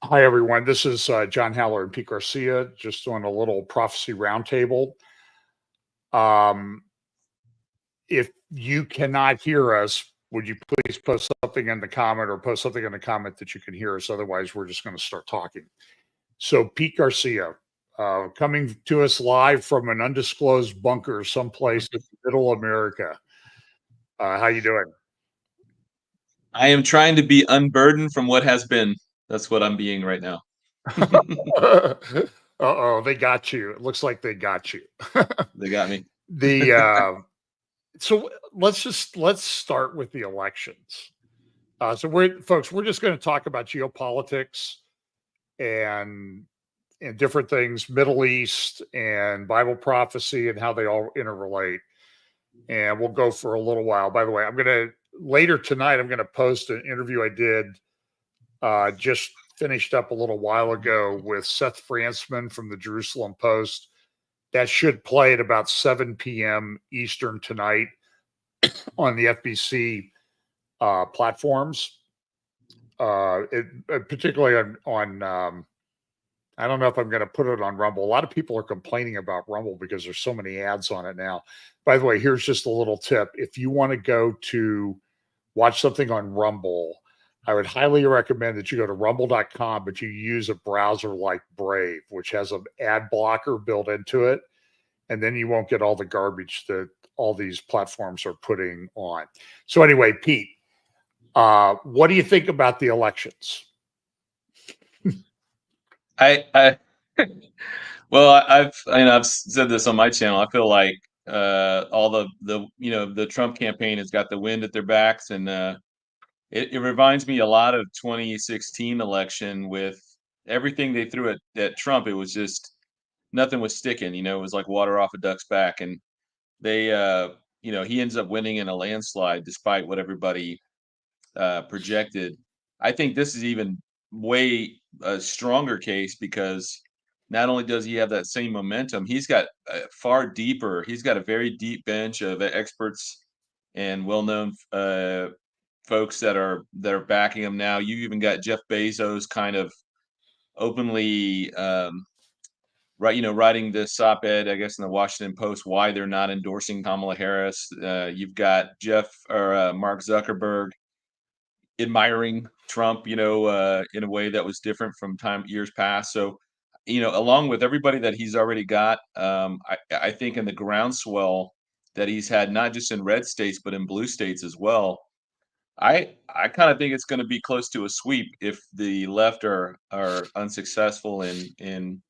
Hi, everyone. This is John Haller and Pete Garcia, just doing a little prophecy roundtable. Um, if you cannot hear us, would you please post something in the comment or post something in the comment that you can hear us? Otherwise, we're just going to start talking. So, Pete Garcia, coming to us live from an undisclosed bunker someplace in middle America. How you doing? I am trying to be unburdened from what has been. That's what I'm being right now. Uh-oh, they got you. It looks like they got you. They got me. the So let's start with the elections. So we're just going to talk about geopolitics and different things, Middle East and Bible prophecy and how they all interrelate. And we'll go for a little while. By the way, later tonight I'm gonna post an interview I did just finished up a little while ago with Seth Frantzman from the Jerusalem Post. That should play at about 7 p.m. Eastern tonight on the FBC platforms. Particularly on I don't know if I'm going to put it on Rumble. A lot of people are complaining about Rumble because there's so many ads on it now. By the way, here's just a little tip. If you want to go to watch something on Rumble, I would highly recommend that you go to rumble.com, but you use a browser like Brave, which has an ad blocker built into it. And then you won't get all the garbage that all these platforms are putting on. So anyway, Pete, what do you think about the elections? I well, I've said this on my channel. I feel like all the Trump campaign has got the wind at their backs, and it reminds me a lot of 2016 election with everything they threw at Trump. It was just nothing was sticking. It was like water off a duck's back, and they he ends up winning in a landslide despite what everybody projected. I think this is even way a stronger case because not only does he have that same momentum, he's got far deeper. He's got a very deep bench of experts and well-known folks that are backing him now. You even got Jeff Bezos kind of openly writing this op-ed, I guess, in the Washington Post, why they're not endorsing Kamala Harris. You've got Mark Zuckerberg admiring Trump, in a way that was different from years past. So, along with everybody that he's already got, I think in the groundswell that he's had, not just in red states but in blue states as well. I kind of think it's going to be close to a sweep if the left are unsuccessful in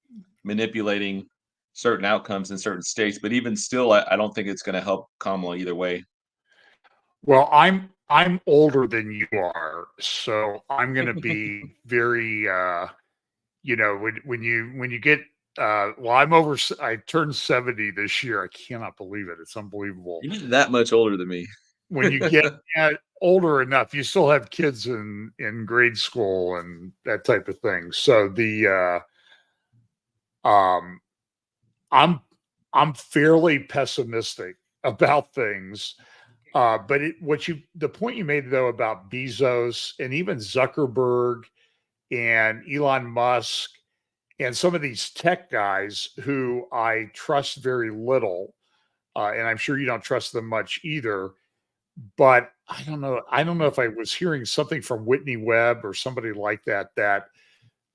manipulating certain outcomes in certain states. But even still, I don't think it's going to help Kamala either way. Well, I'm older than you are, so I'm going to be very when you get well, I turned 70 this year. I cannot believe it. It's unbelievable. You're not that much older than me. When you get older enough, you still have kids in grade school and that type of thing. So um I'm fairly pessimistic about things. But the point you made though about Bezos and even Zuckerberg and Elon Musk and some of these tech guys who I trust very little, and I'm sure you don't trust them much either. But I don't know. I don't know if I was hearing something from Whitney Webb or somebody like that. That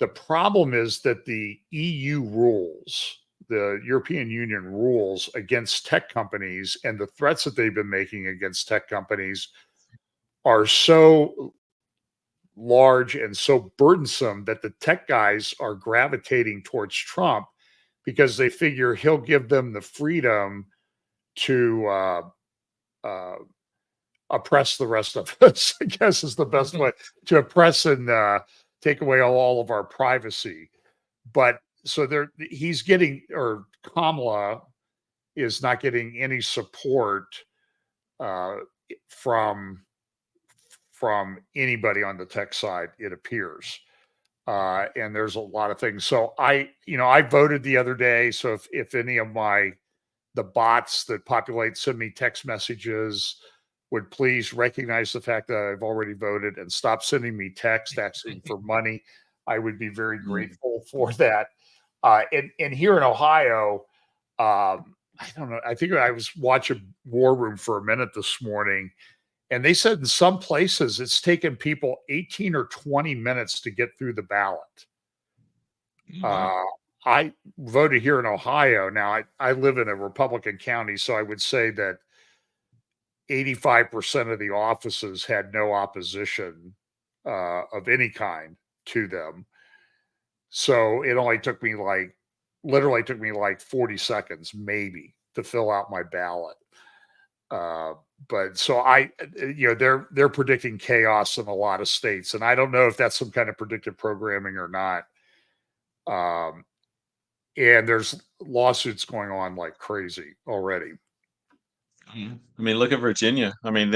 the problem is that the EU rules, the European Union rules against tech companies, and the threats that they've been making against tech companies are so large and so burdensome that the tech guys are gravitating towards Trump because they figure he'll give them the freedom to uh, oppress the rest of us, I guess is the best way to oppress and take away all of our privacy. But so he's getting, or Kamala is not getting any support uh, from anybody on the tech side, it appears. And there's a lot of things. So I voted the other day. So if any of the bots that send me text messages would please recognize the fact that I've already voted and stop sending me text asking for money. I would be very Mm. grateful for that. And here in Ohio, I don't know. I think I was watching War Room for a minute this morning, and they said in some places it's taken people 18 or 20 minutes to get through the ballot. Wow. Uh, I voted here in Ohio. Now, I live in a Republican county, so I would say that 85% of the offices had no opposition of any kind to them. So it only took me like, literally took me like 40 seconds, maybe, to fill out my ballot. Uh, but so they're predicting chaos in a lot of states, and I don't know if that's some kind of predictive programming or not. Um, and there's lawsuits going on like crazy already. Mhm. I mean, look at Virginia. I mean,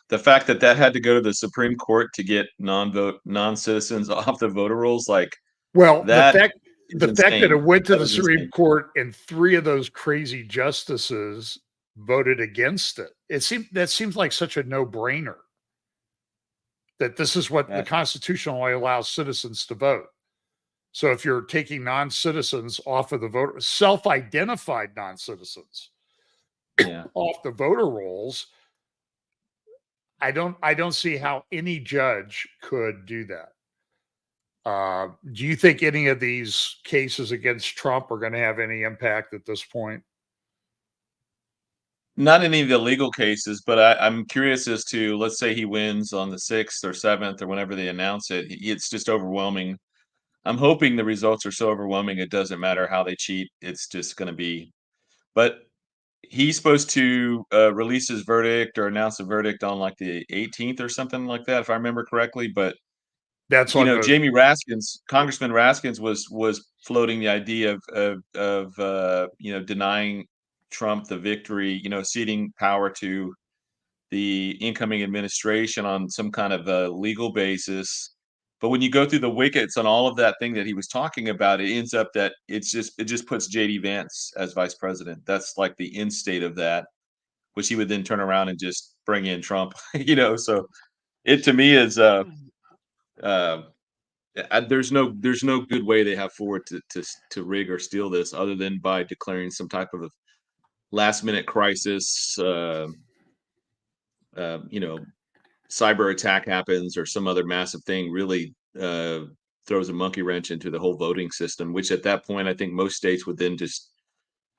the fact that that had to go to the Supreme Court to get non-citizens off the voter rolls, like Well, that is the fact that it insane. went to That the is Supreme insane. Court and three of those crazy justices voted against it. That seems like such a no-brainer that this is what the That, Constitution only allows citizens to vote. So if you're taking non-citizens off of the voter, self-identified non-citizens yeah. off the voter rolls, I don't see how any judge could do that. Do you think any of these cases against Trump are going to have any impact at this point? Not any of the legal cases, but I'm curious as to, let's say he wins on the 6th or 7th or whenever they announce it. It's just overwhelming. I'm hoping the results are so overwhelming it doesn't matter how they cheat. It's just going to be. But he's supposed to release his verdict or announce a verdict on like the 18th or something like that, if I remember correctly. But That's on the Jamie Raskins, Congressman Raskins, was floating the idea of denying Trump the victory, ceding power to the incoming administration on some kind of a legal basis. But when you go through the wickets on all of that thing that he was talking about, it ends up that it just puts JD Vance as vice president. That's like the end state of that, which he would then turn around and just bring in Trump. So it to me is uh, there's no good way they have forward to rig or steal this other than by declaring some type of a last minute crisis. You know, cyber attack happens or some other massive thing really throws a monkey wrench into the whole voting system. Which at that point, I think most states would then just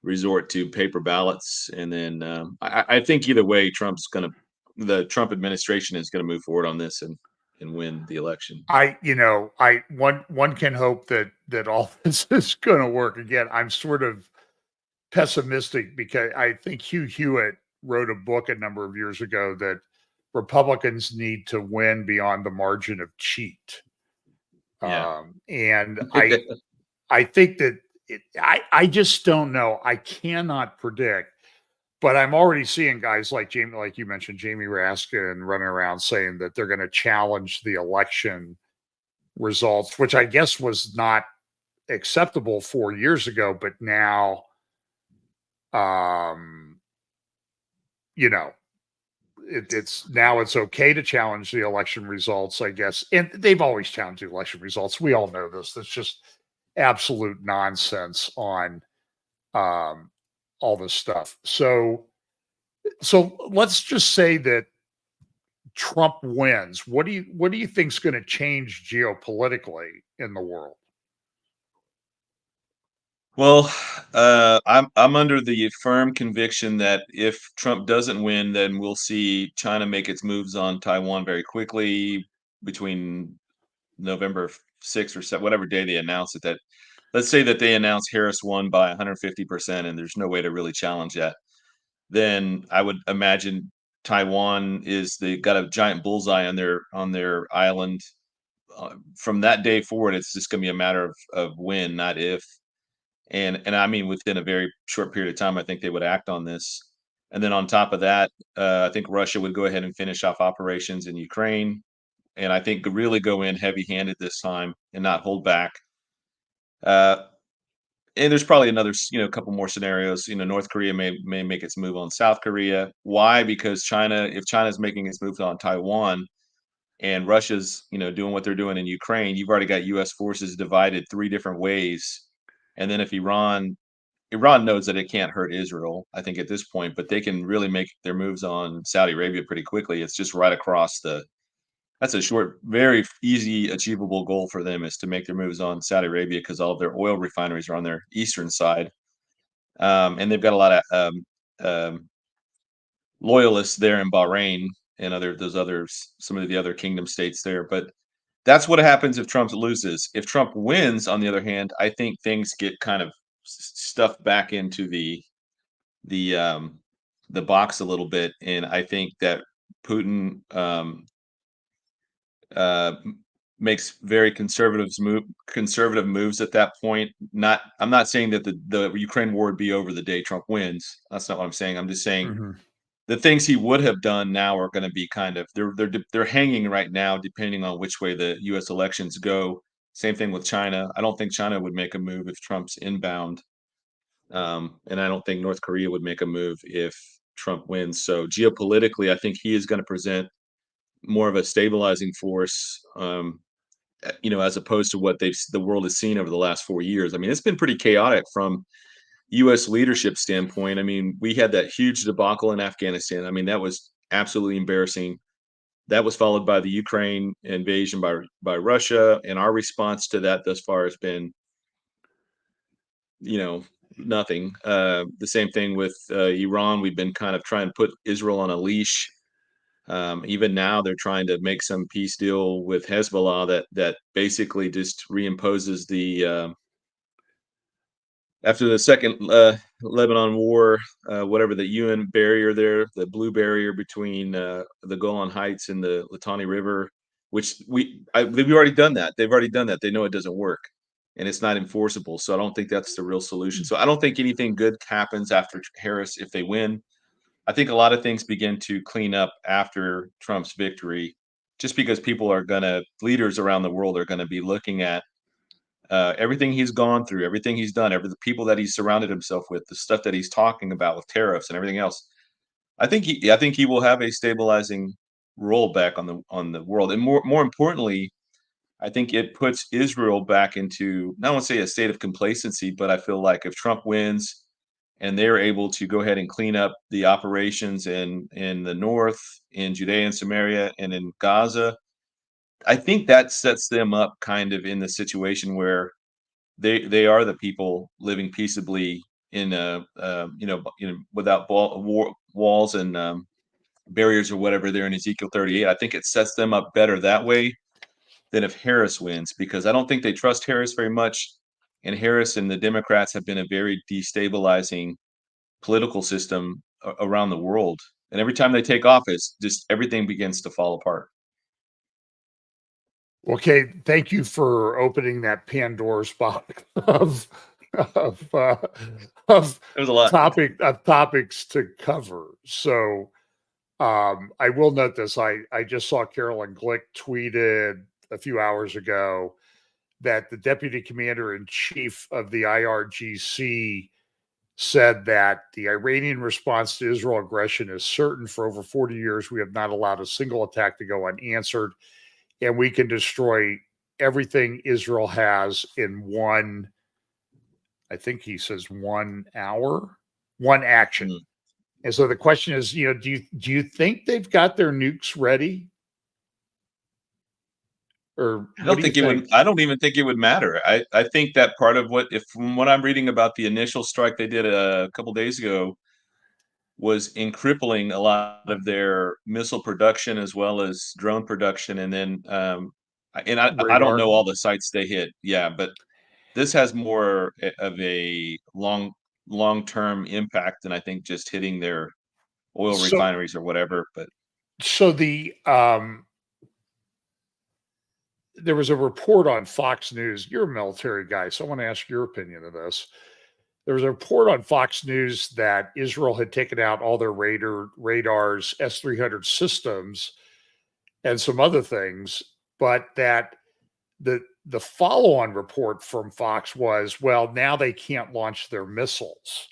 resort to paper ballots, and then I think either way, the Trump administration is going to move forward on this and win the election. I one can hope that all this is going to work. Again, I'm sort of pessimistic because I think Hugh Hewitt wrote a book a number of years ago that Republicans need to win beyond the margin of cheat. Yeah. And I think that I just don't know. I cannot predict, but I'm already seeing guys like Jamie, like you mentioned, Jamie Raskin running around saying that they're going to challenge the election results, which I guess was not acceptable 4 years ago, but now, um, you know, it's okay to challenge the election results, I guess. And they've always challenged the election results. We all know this. That's just absolute nonsense on um, all this stuff. So let's just say that Trump wins. What do you think is going to change geopolitically in the world? Well, I'm under the firm conviction that if Trump doesn't win, then we'll see China make its moves on Taiwan very quickly between November 6th or 7th, whatever day they announce it. That let's say that they announce Harris won by 150%, and there's no way to really challenge that. Then I would imagine Taiwan is they got a giant bullseye on their island. From that day forward, it's just going to be a matter of when, not if. And I mean within a very short period of time, I think they would act on this. And then on top of that, I think Russia would go ahead and finish off operations in Ukraine, and I think really go in heavy-handed this time and not hold back. Uh, and there's probably a couple more scenarios. North Korea may make its move on South Korea. Why? Because if China is making its move on Taiwan, and Russia's, doing what they're doing in Ukraine, you've already got U.S. forces divided 3 different ways. And then if Iran knows that it can't hurt Israel, I think at this point, but they can really make their moves on Saudi Arabia pretty quickly. It's just right across that's a short, very easy, achievable goal for them is to make their moves on Saudi Arabia because all of their oil refineries are on their eastern side. And they've got a lot of loyalists there in Bahrain and some of the other kingdom states there. But that's what happens if Trump loses. If Trump wins, on the other hand, I think things get kind of stuffed back into the um, the box a little bit, and I think that Putin uh, makes very conservative moves at that point. I'm not saying that the Ukraine war would be over the day Trump wins. That's not what I'm saying. I'm just saying Mm-hmm. the things he would have done now are going to be kind of they're hanging right now, depending on which way the U.S. elections go. Same thing with China. I don't think China would make a move if Trump's inbound, and I don't think North Korea would make a move if Trump wins. So geopolitically, I think he is going to present more of a stabilizing force, as opposed to what the world has seen over the last 4 years. I mean, it's been pretty chaotic from U.S. leadership standpoint. I mean, we had that huge debacle in Afghanistan. I mean, that was absolutely embarrassing. That was followed by the Ukraine invasion by Russia, and our response to that thus far has been, nothing. The same thing with Iran. We've been kind of trying to put Israel on a leash. Even now, they're trying to make some peace deal with Hezbollah that basically just reimposes after the second Lebanon war, whatever the UN barrier there, the blue barrier between the Golan Heights and the Litani River, which they've already done that. They've already done that. They know it doesn't work, and it's not enforceable. So I don't think that's the real solution. So I don't think anything good happens after Harris if they win. I think a lot of things begin to clean up after Trump's victory, just because leaders around the world are going to be looking at everything he's gone through, everything he's done, the people that he's surrounded himself with, the stuff that he's talking about with tariffs and everything else. I think he will have a stabilizing role back on the world, and more importantly, I think it puts Israel back into, not want to say a state of complacency, but I feel like if Trump wins and they're able to go ahead and clean up the operations in the north, in Judea and Samaria, and in Gaza, I think that sets them up kind of in the situation where they are the people living peaceably in without walls and barriers or whatever there in Ezekiel 38. I think it sets them up better that way than if Harris wins, because I don't think they trust Harris very much, and Harris and the Democrats have been a very destabilizing political system around the world. And every time they take office, just everything begins to fall apart. Okay, thank you for opening that Pandora's box of of It was a lot. topics to cover. So I will note this. I just saw Carolyn Glick tweeted a few hours ago that the deputy commander in chief of the IRGC said that the Iranian response to Israel aggression is certain. For over 40 years, we have not allowed a single attack to go unanswered, and we can destroy everything Israel has in one, I think he says 1 hour, one action. Mm. And so the question is, do you think they've got their nukes ready? Or I what don't do you think it think? would. I don't even think it would matter. I think that part of if from what I'm reading about the initial strike they did a couple days ago was in crippling a lot of their missile production as well as drone production, and then I don't Radar. know all the sites they hit. Yeah, but this has more of a long-term impact than I think just hitting their oil So refineries or whatever. But the there was a report on Fox News. You're a military guy, so I want to ask your opinion of this. There was a report on Fox News that Israel had taken out all their radars, S-300 systems, and some other things, but that the follow-on report from Fox was, well, now they can't launch their missiles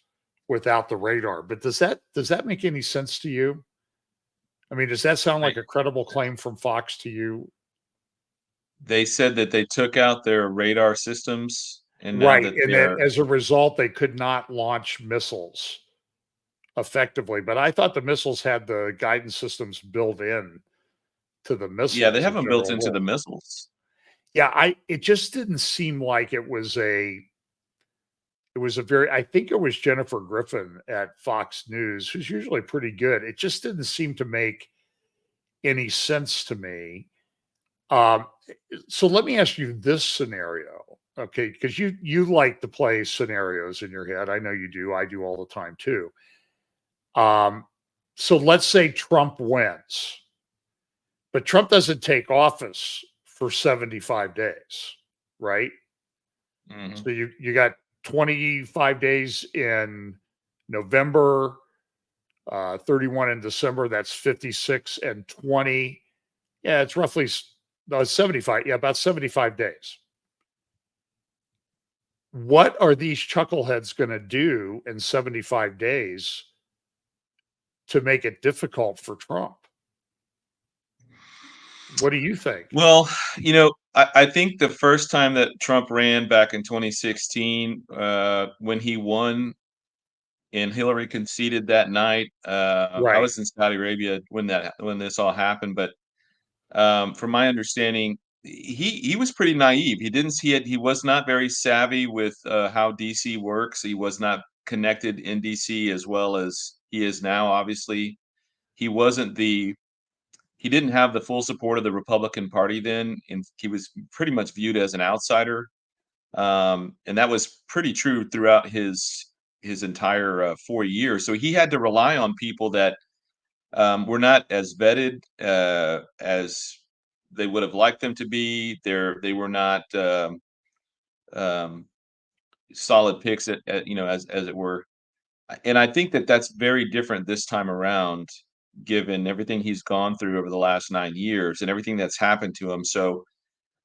without the radar. But does that make any sense to you? I mean, does that sound like a credible claim from Fox to you? They said that they took out their radar systems, and now Right. that And then they're as a result, they could not launch missiles effectively. But I thought the missiles had the guidance systems built in to the yeah, they missile as have a them built general into the rule. missiles. Yeah, it just didn't seem like it was a very I think it was Jennifer Griffin at Fox News, who's usually pretty good. It just didn't seem to make any sense to me. Um, so let me ask you this scenario, okay? Because you like to play scenarios in your head. I know you do. I do all the time too. Um, so let's say Trump wins, but Trump doesn't take office for 75 days, right? Mhm. So you got 25 days in November, 31 in December. That's 56 and 20. Yeah, it's roughly no, it's 75. Yeah, about 75 days. What are these chuckleheads going to do in 75 days to make it difficult for Trump? What do you think? Well, I think the first time that Trump ran back in 2016, when he won and Hillary conceded that night, I Right. was in Saudi Arabia when this all happened, but from my understanding, he was pretty naive. He didn't see it. He was not very savvy with how DC works. He was not connected in DC as well as he is now. Obviously, he wasn't the he didn't have the full support of the Republican Party then, and he was pretty much viewed as an outsider. And that was pretty true throughout his entire 4 years. So he had to rely on people that were not as vetted as they would have liked them to be. They were not um, solid picks as it were. And I think that that's very different this time around, given everything he's gone through over the last 9 years and everything that's happened to him. So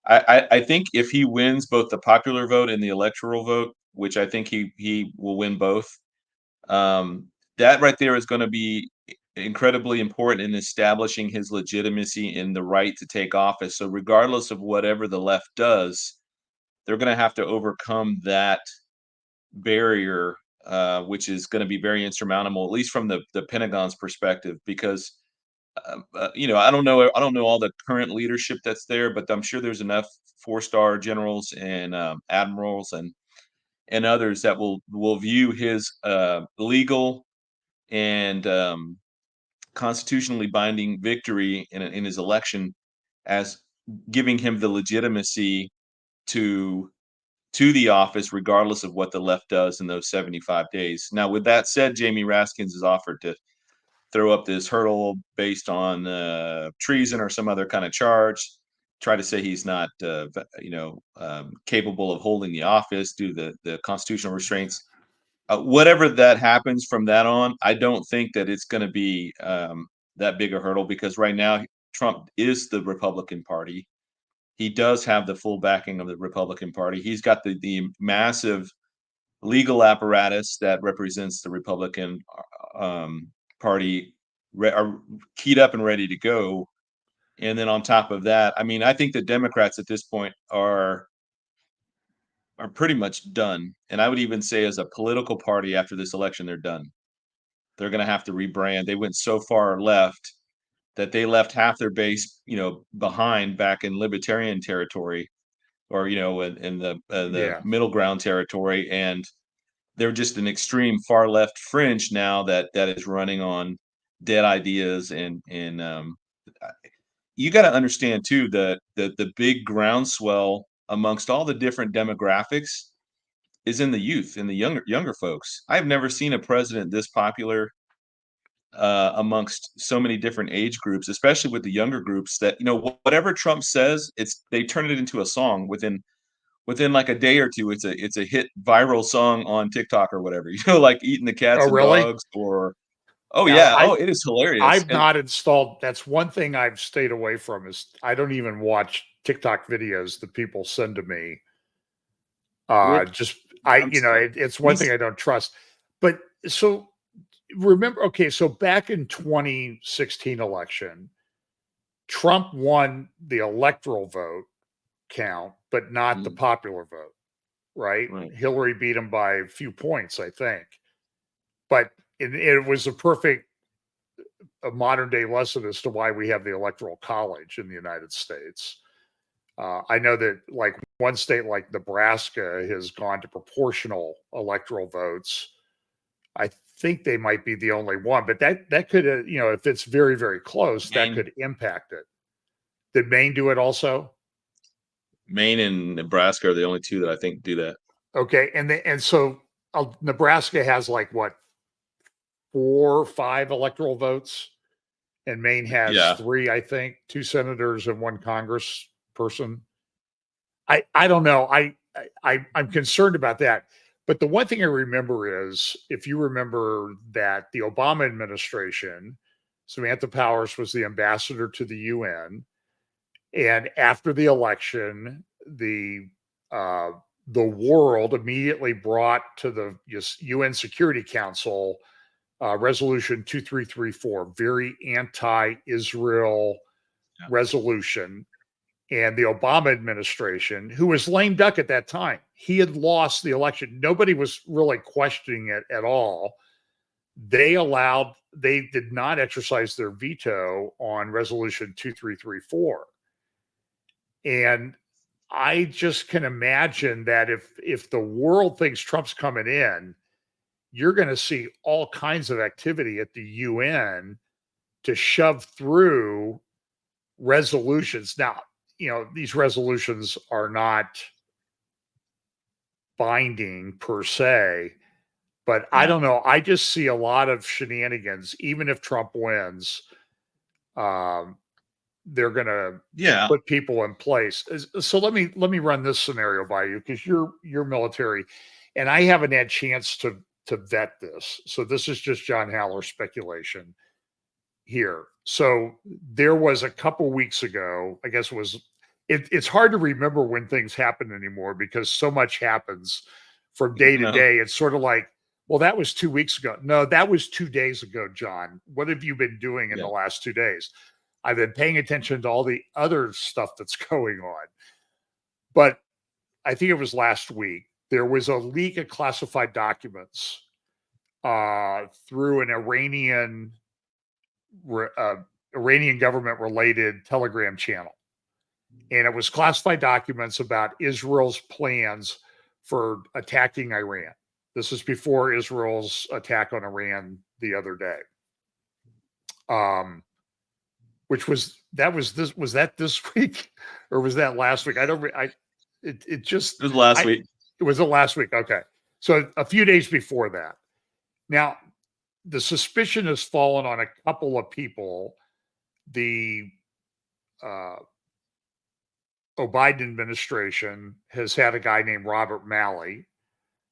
I think if he wins both the popular vote and the electoral vote, which I think he will win both, um, that right there is going to be incredibly important in establishing his legitimacy in the right to take office. So regardless of whatever the left does, they're going to have to overcome that barrier, which is going to be very insurmountable, at least from the Pentagon's perspective, because I don't know all the current leadership that's there, but I'm sure there's enough four-star generals and admirals and others that will view his legal and constitutionally binding victory in his election as giving him the legitimacy to the office, regardless of what the left does in those 75 days. Now, with that said, Jamie Raskins has offered to throw up this hurdle based on treason or some other kind of charge, try to say he's not, capable of holding the office due to the constitutional restraints. Whatever that happens from that on, I don't think that it's going to be that big a hurdle because right now Trump is the Republican Party. He does have the full backing of the Republican Party. He's got the massive legal apparatus that represents the Republican Party are keyed up and ready to go. And then on top of that, I mean, I think the Democrats at this point are pretty much done. And I would even say, as a political party, after this election, they're done. They're going to have to rebrand. They went so far left that they left half their base, behind back in libertarian territory, or in the Yeah. middle ground territory, and they're just an extreme far left fringe now that is running on dead ideas and you got to understand too the big groundswell amongst all the different demographics is in the youth, in the younger folks. I've never seen a president this popular amongst so many different age groups, especially with the younger groups. That whatever Trump says, they turn it into a song within like a day or two. It's a hit viral song on TikTok or whatever. Like eating the Oh, cats and really? dogs, or oh Yeah. yeah, oh it is hilarious. I've And not installed. That's one thing I've stayed away from is I don't even watch TikTok videos that people send to me. which Just I'm it's one thing he's I don't trust. But so remember, okay, so back in 2016 election, Trump won the electoral vote count, but not the popular vote, right? Hillary beat him by a few points, I think. But it was a modern day lesson as to why we have the electoral college in the United States. I know that like one state like Nebraska has gone to proportional electoral votes. I think they might be the only one, but that could, if it's very, very close, that could impact it. Did Maine do it also? Maine and Nebraska are the only two that I think do that. Okay, and so Nebraska has like what, 4 or 5 electoral votes, and Maine has 3, I think, 2 senators and 1 congressperson. I don't know. I'm concerned about that. But the one thing I remember is, if you remember that the Obama administration, Samantha Powers was the ambassador to the UN, and after the election, the world immediately brought to the UN Security Council Resolution 2334, very anti-Israel resolution. And the Obama administration, who was lame duck at that time, he had lost the election. Nobody was really questioning it at all. They did not exercise their veto on Resolution 2334. And I just can imagine that if the world thinks Trump's coming in, you're going to see all kinds of activity at the UN to shove through resolutions. Now, these resolutions are not binding per se, but I don't know. I just see a lot of shenanigans. Even if Trump wins, they're going to put people in place. So let me run this scenario by you, because you're military, and I haven't had chance to vet this. So this is just John Haller speculation here. So there was a couple weeks ago, I guess it's hard to remember when things happen anymore, because so much happens from day to day. It's sort of like, well, that was 2 weeks ago. No, that was 2 days ago, John. What have you been doing in the last 2 days? I've been paying attention to all the other stuff that's going on. But I think it was last week, there was a leak of classified documents through an Iranian government related Telegram channel. And it was classified documents about Israel's plans for attacking Iran. This is before Israel's attack on Iran the other day. Was that this week, or was that last week? It was last week. It was the last week. Okay. So a few days before that. Now, the suspicion has fallen on a couple of people. The Biden administration has had a guy named Robert Malley,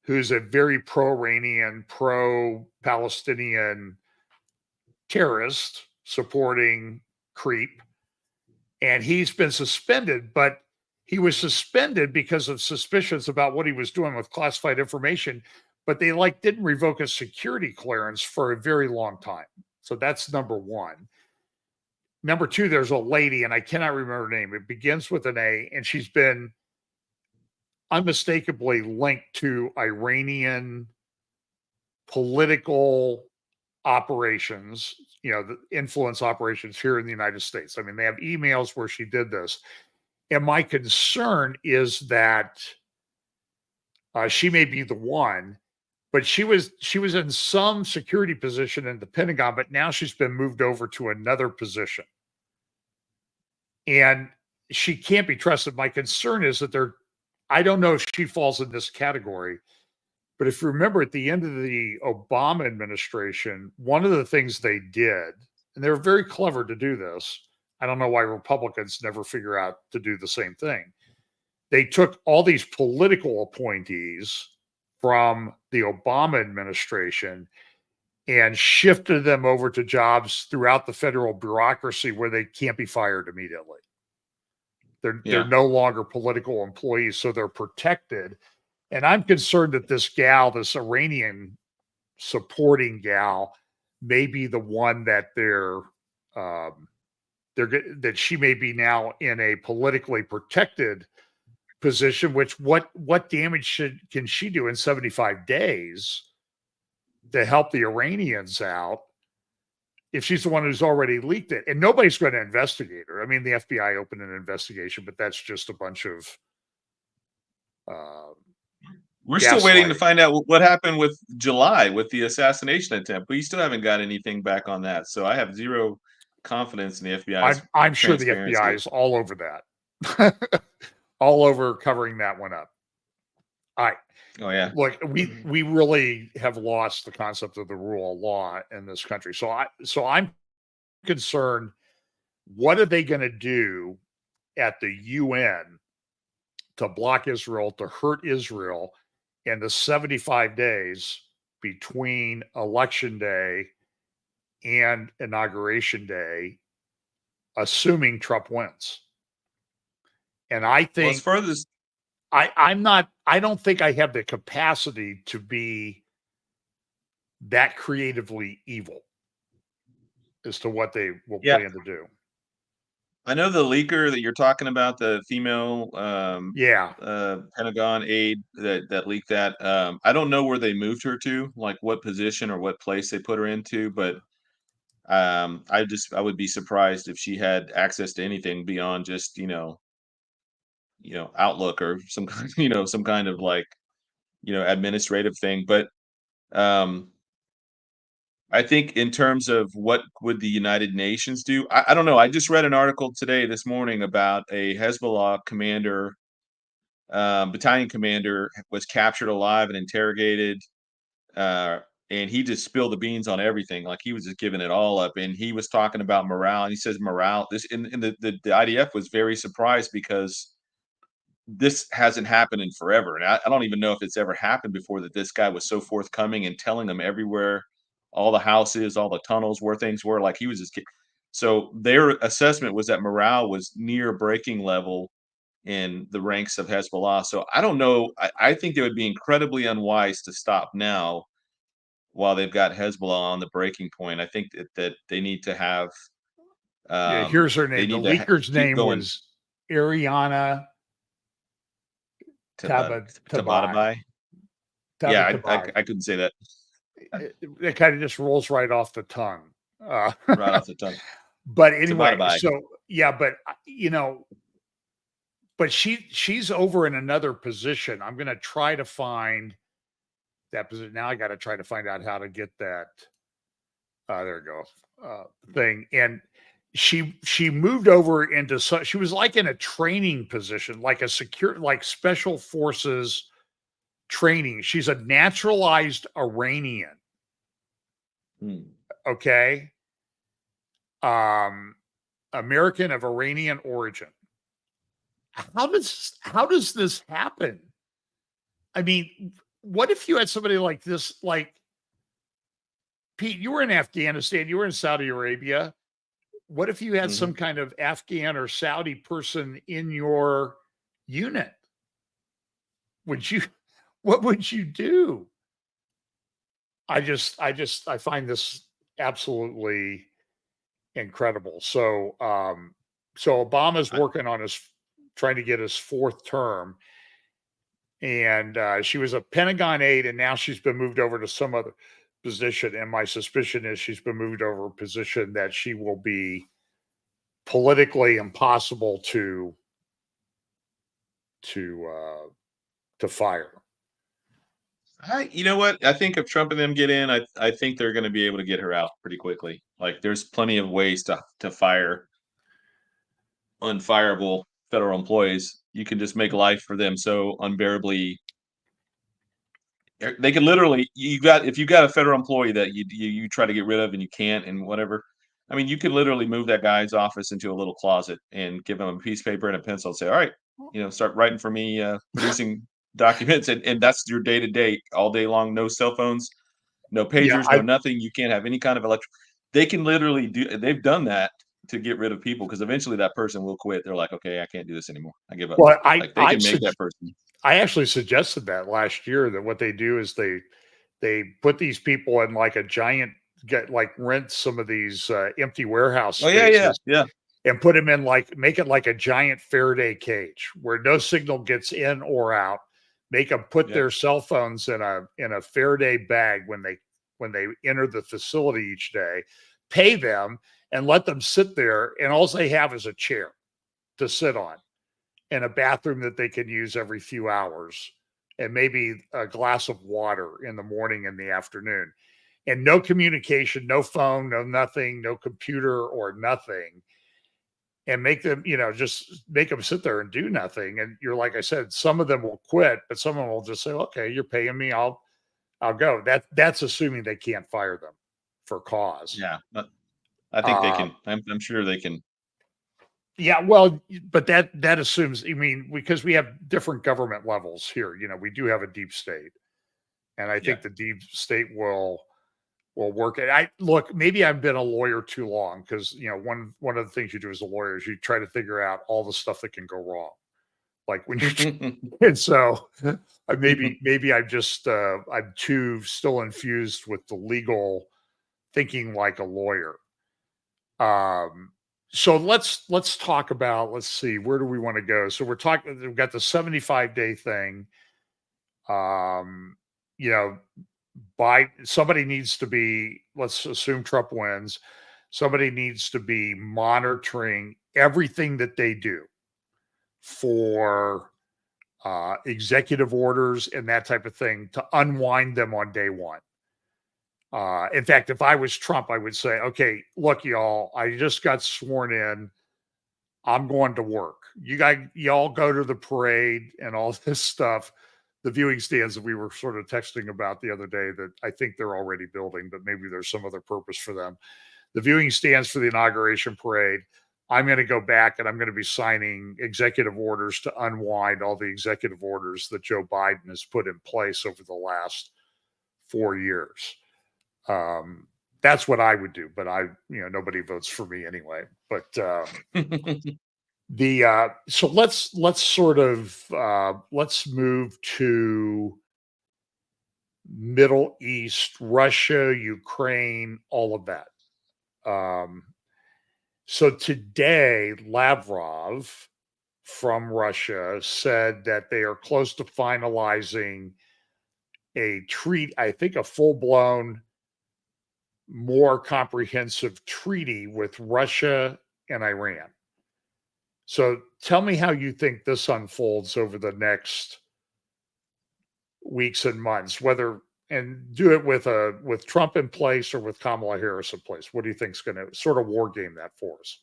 who's a very pro-Iranian, pro-Palestinian terrorist supporting creep. And he's been suspended, but he was suspended because of suspicions about what he was doing with classified information. But they didn't revoke his security clearance for a very long time. So that's number one. Number two, there's a lady, and I cannot remember her name. It begins with an A, and she's been unmistakably linked to Iranian political operations, the influence operations here in the United States. I mean, they have emails where she did this. And my concern is that she may be the one, but she was in some security position in the Pentagon, but now she's been moved over to another position. And she can't be trusted. My concern is that I don't know if she falls in this category, but if you remember at the end of the Obama administration, one of the things they did, and they were very clever to do this, I don't know why Republicans never figure out to do the same thing. They took all these political appointees from the Obama administration and shifted them over to jobs throughout the federal bureaucracy where they can't be fired immediately. They're no longer political employees, so they're protected. And I'm concerned that this Iranian supporting gal, may be the one that that she may be now in a politically protected position. Which what damage can she do in 75 days to help the Iranians out? If she's the one who's already leaked it, and nobody's going to investigate her. I mean, the FBI opened an investigation, but that's just a bunch of we're still waiting to find out what happened with July with the assassination attempt. We still haven't got anything back on that. So I have zero confidence in the FBI. I'm sure the FBI is all over that, all over covering that one up. All right. Oh yeah. Look, we really have lost the concept of the rule of law in this country. So I'm concerned. What are they going to do at the UN to block Israel, to hurt Israel in the 75 days between Election Day and Inauguration Day, assuming Trump wins? And I think, well, as far as I don't think I have the capacity to be that creatively evil as to what they will plan to do. I know the leaker that you're talking about, the female Pentagon aide that leaked that. I don't know where they moved her to, like what position or what place they put her into, but I would be surprised if she had access to anything beyond just Outlook or some kind some kind of like administrative thing. But I think in terms of what would the United Nations do, I don't know. I just read an article this morning about a Hezbollah commander, battalion commander was captured alive and interrogated, and he just spilled the beans on everything. Like he was just giving it all up, and he was talking about morale. And he says morale. The IDF was very surprised because this hasn't happened in forever, and I don't even know if it's ever happened before that this guy was so forthcoming and telling them everywhere, all the houses, all the tunnels where things were. Like he was just so their assessment was that morale was near breaking level in the ranks of Hezbollah. So I don't know. I think it would be incredibly unwise to stop now while they've got Hezbollah on the breaking point. I think that they need to have. Here's her name. The leaker's name was Ariana Tabatabai. Yeah, I couldn't say that. It kind of just rolls right off the tongue. Right off the tongue. But anyway, so yeah, but but she's over in another position. I'm going to try to find that position. Now I got to try to find out how to get that. There we go. Thing. And she moved over into, she was like in a training position, like like special forces training. She's a naturalized Iranian. Okay. American of Iranian origin. How does this happen? I mean, what if you had somebody like this, like Pete, you were in Afghanistan, you were in Saudi Arabia. What if you had some kind of Afghan or Saudi person in your unit? What would you do? I find this absolutely incredible. So, so Obama's working on trying to get his fourth term. And she was a Pentagon aide, and now she's been moved over to some other position. And my suspicion is she's been moved over a position that she will be politically impossible to fire. You know what? I think if Trump and them get in, I think they're going to be able to get her out pretty quickly. Like there's plenty of ways to fire unfireable federal employees. You can just make life for them so unbearably. They can literally, if you got a federal employee that you try to get rid of and you can't and whatever. I mean, you could literally move that guy's office into a little closet and give him a piece of paper and a pencil and say, all right, start writing for me, producing documents. And that's your day to day, all day long, no cell phones, no pagers, no nothing. You can't have any kind of they can literally they've done that to get rid of people because eventually that person will quit. They're like, okay, I can't do this anymore. I give up. Well, they can make that person. I actually suggested that last year, that what they do is they put these people in like a giant get like rent some of these empty warehouse Oh yeah, yeah, spaces yeah, and put them in, like, make it like a giant Faraday cage where no signal gets in or out. Make them put yep. their cell phones in a Faraday bag when they enter the facility each day. Pay them and let them sit there, and all they have is a chair to sit on and a bathroom that they can use every few hours, and maybe a glass of water in the morning and the afternoon. And no communication, no phone, no nothing, no computer or nothing. And make them, just make them sit there and do nothing. And you're, like I said, some of them will quit, but some of them will just say, okay, you're paying me, I'll go. That's assuming they can't fire them for cause. Yeah, but I think they Uh, can. I'm sure they can. yeah, well, but that assumes, I mean, because we have different government levels here. We do have a deep state, and I Yeah. think the deep state will work it. I look, maybe I've been a lawyer too long, because one of the things you do as a lawyer is you try to figure out all the stuff that can go wrong. Like when you're and so maybe I'm too still infused with the legal thinking like a lawyer. Um, so let's talk about, let's see, where do we want to go? So we've got the 75-day thing. Um, you know, by somebody needs to be, let's assume Trump wins, somebody needs to be monitoring everything that they do for executive orders and that type of thing to unwind them on day one. In fact, if I was Trump, I would say, okay, look, y'all, I just got sworn in. I'm going to work. Y'all go to the parade and all this stuff. The viewing stands that we were sort of texting about the other day that I think they're already building, but maybe there's some other purpose for them. The viewing stands for the inauguration parade. I'm going to go back and I'm going to be signing executive orders to unwind all the executive orders that Joe Biden has put in place over the last 4 years. That's what I would do, but nobody votes for me anyway. But the so let's sort of let's move to Middle East, Russia, Ukraine, all of that. Um, so today, Lavrov from Russia said that they are close to finalizing a treat, I think a full blown, more comprehensive treaty with Russia and Iran. So tell me how you think this unfolds over the next weeks and months, whether, and do it with Trump in place or with Kamala Harris in place. What do you think is going to sort of war game that for us?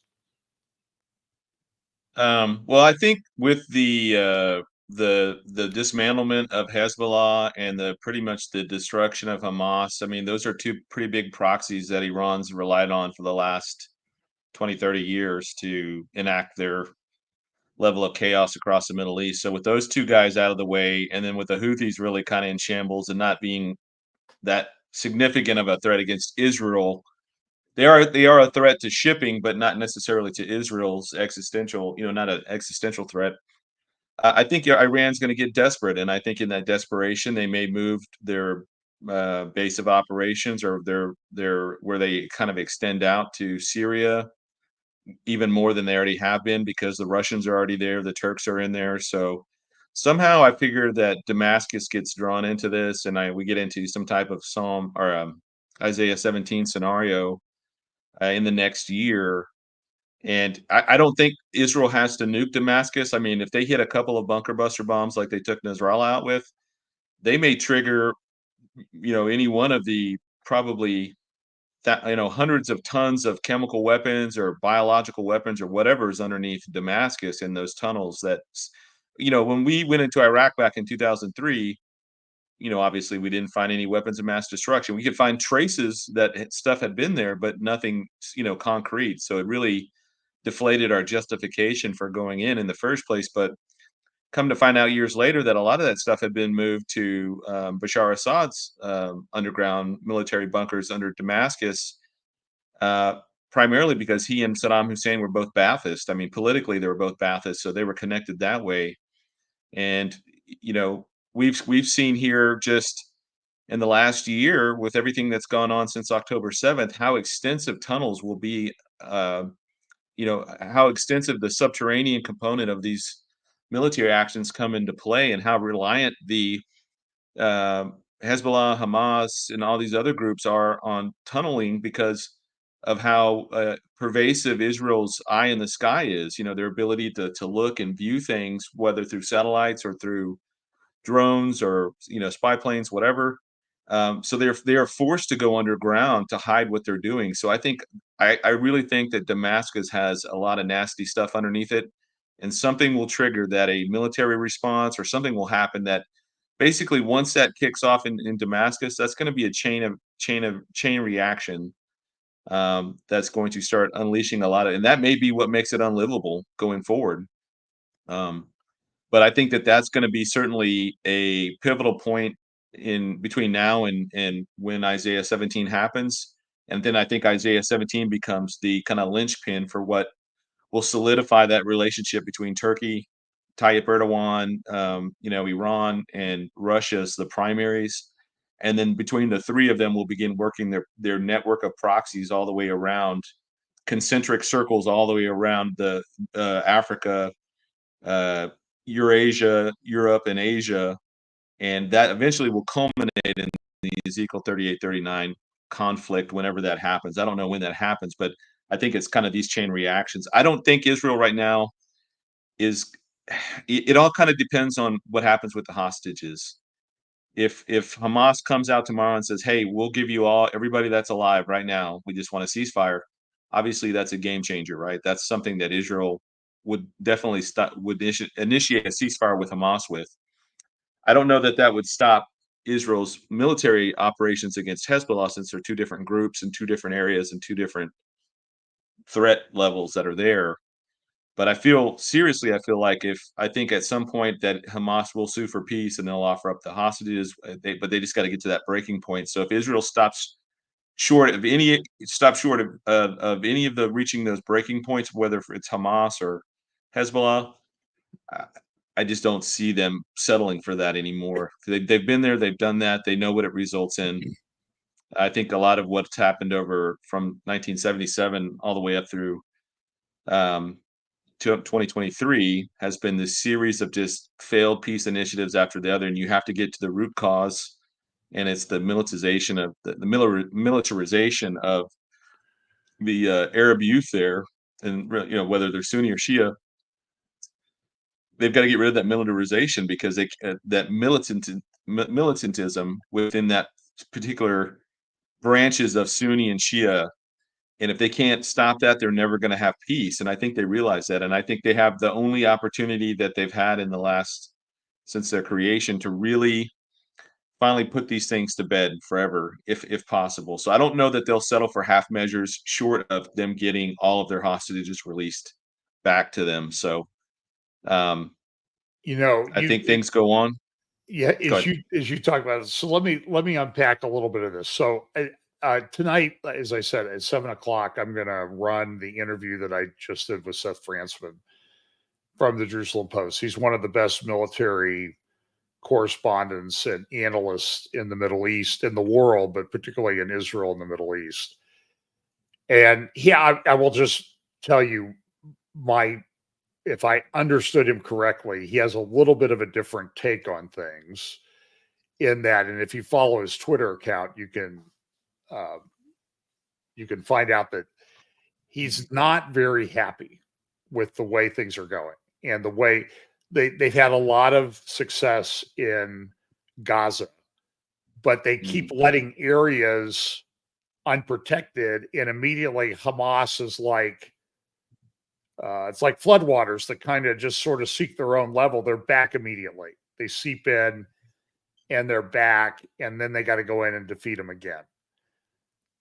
Well, I think with the dismantlement of Hezbollah and the pretty much the destruction of Hamas, I mean, those are two pretty big proxies that Iran's relied on for the last 20, 30 years to enact their level of chaos across the Middle East. So with those two guys out of the way, and then with the Houthis really kind of in shambles and not being that significant of a threat against Israel, they are a threat to shipping, but not necessarily to Israel's existential, not an existential threat. I think Iran's going to get desperate, and I think in that desperation, they may move their base of operations or their where they kind of extend out to Syria even more than they already have been because the Russians are already there, the Turks are in there. So somehow I figure that Damascus gets drawn into this, and we get into some type of Psalm or Isaiah 17 scenario in the next year. And I don't think Israel has to nuke Damascus. I mean, if they hit a couple of bunker buster bombs like they took Nasrallah out with, they may trigger, any one of the probably that hundreds of tons of chemical weapons or biological weapons or whatever is underneath Damascus in those tunnels. When we went into Iraq back in 2003, obviously we didn't find any weapons of mass destruction. We could find traces that stuff had been there, but nothing, concrete. So it really deflated our justification for going in the first place. But come to find out years later that a lot of that stuff had been moved to Bashar Assad's underground military bunkers under Damascus, uh, primarily because he and Saddam Hussein were both Ba'athist. I mean, politically they were both Ba'athist, so they were connected that way. And you know, we've seen here just in the last year, with everything that's gone on since October 7th, how extensive tunnels will be, how extensive the subterranean component of these military actions come into play, and how reliant the uh, Hezbollah, Hamas, and all these other groups are on tunneling because of how pervasive Israel's eye in the sky is. Their ability to look and view things, whether through satellites or through drones or spy planes, whatever. So they are forced to go underground to hide what they're doing. So I really think that Damascus has a lot of nasty stuff underneath it, and something will trigger that, a military response or something will happen that basically, once that kicks off in Damascus, that's going to be a chain reaction, that's going to start unleashing a lot of, and that may be what makes it unlivable going forward. Um, but I think that that's going to be certainly a pivotal point in between now and when Isaiah 17 happens. And then I think Isaiah 17 becomes the kind of linchpin for what will solidify that relationship between Turkey, Tayyip Erdogan, Iran, and Russia as the primaries. And then between the three of them, will begin working their network of proxies all the way around, concentric circles all the way around the Africa, uh, Eurasia, Europe, and Asia, and that eventually will culminate in the Ezekiel 38-39 conflict whenever that happens. I don't know when that happens, but I think it's kind of these chain reactions. I don't think Israel right now is. It all kind of depends on what happens with the hostages. If Hamas comes out tomorrow and says, "Hey, we'll give you everybody that's alive right now. We just want a ceasefire," obviously that's a game changer, right? That's something that Israel would definitely initiate a ceasefire with Hamas with. I don't know that that would stop Israel's military operations against Hezbollah, since they're two different groups and two different areas and two different threat levels that are there. But I feel like, if I think at some point that Hamas will sue for peace and they'll offer up the hostages, but they just got to get to that breaking point. So if Israel stops short of any of the reaching those breaking points, whether it's Hamas or Hezbollah, I I just don't see them settling for that anymore. They've been there, they've done that, they know what it results in. I think a lot of what's happened over from 1977 all the way up through um, to 2023 has been this series of just failed peace initiatives after the other, and you have to get to the root cause, and it's the militarization of militarization of the Arab youth there, and whether they're Sunni or Shia, they've got to get rid of that militarization, because that militantism within that particular branches of Sunni and Shia. And if they can't stop that, they're never going to have peace. And I think they realize that. And I think they have the only opportunity that they've had in the last, since their creation, to really finally put these things to bed forever, if possible. So I don't know that they'll settle for half measures, short of them getting all of their hostages released back to them. So I think things go on. Yeah, Go as ahead. you talk about it, so let me unpack a little bit of this. So tonight, as I said, at 7 o'clock, I'm going to run the interview that I just did with Seth Frantzman from the Jerusalem Post. He's one of the best military correspondents and analysts in the Middle East, in the world, but particularly in Israel and the Middle East. And I will just tell you, if I understood him correctly, he has a little bit of a different take on things in that. And if you follow his Twitter account, uh, you can find out that he's not very happy with the way things are going and the way they've had a lot of success in Gaza, but they keep letting areas unprotected, and immediately Hamas is like, it's like floodwaters that kind of just sort of seek their own level. They're back immediately. They seep in and they're back, and then they got to go in and defeat them again.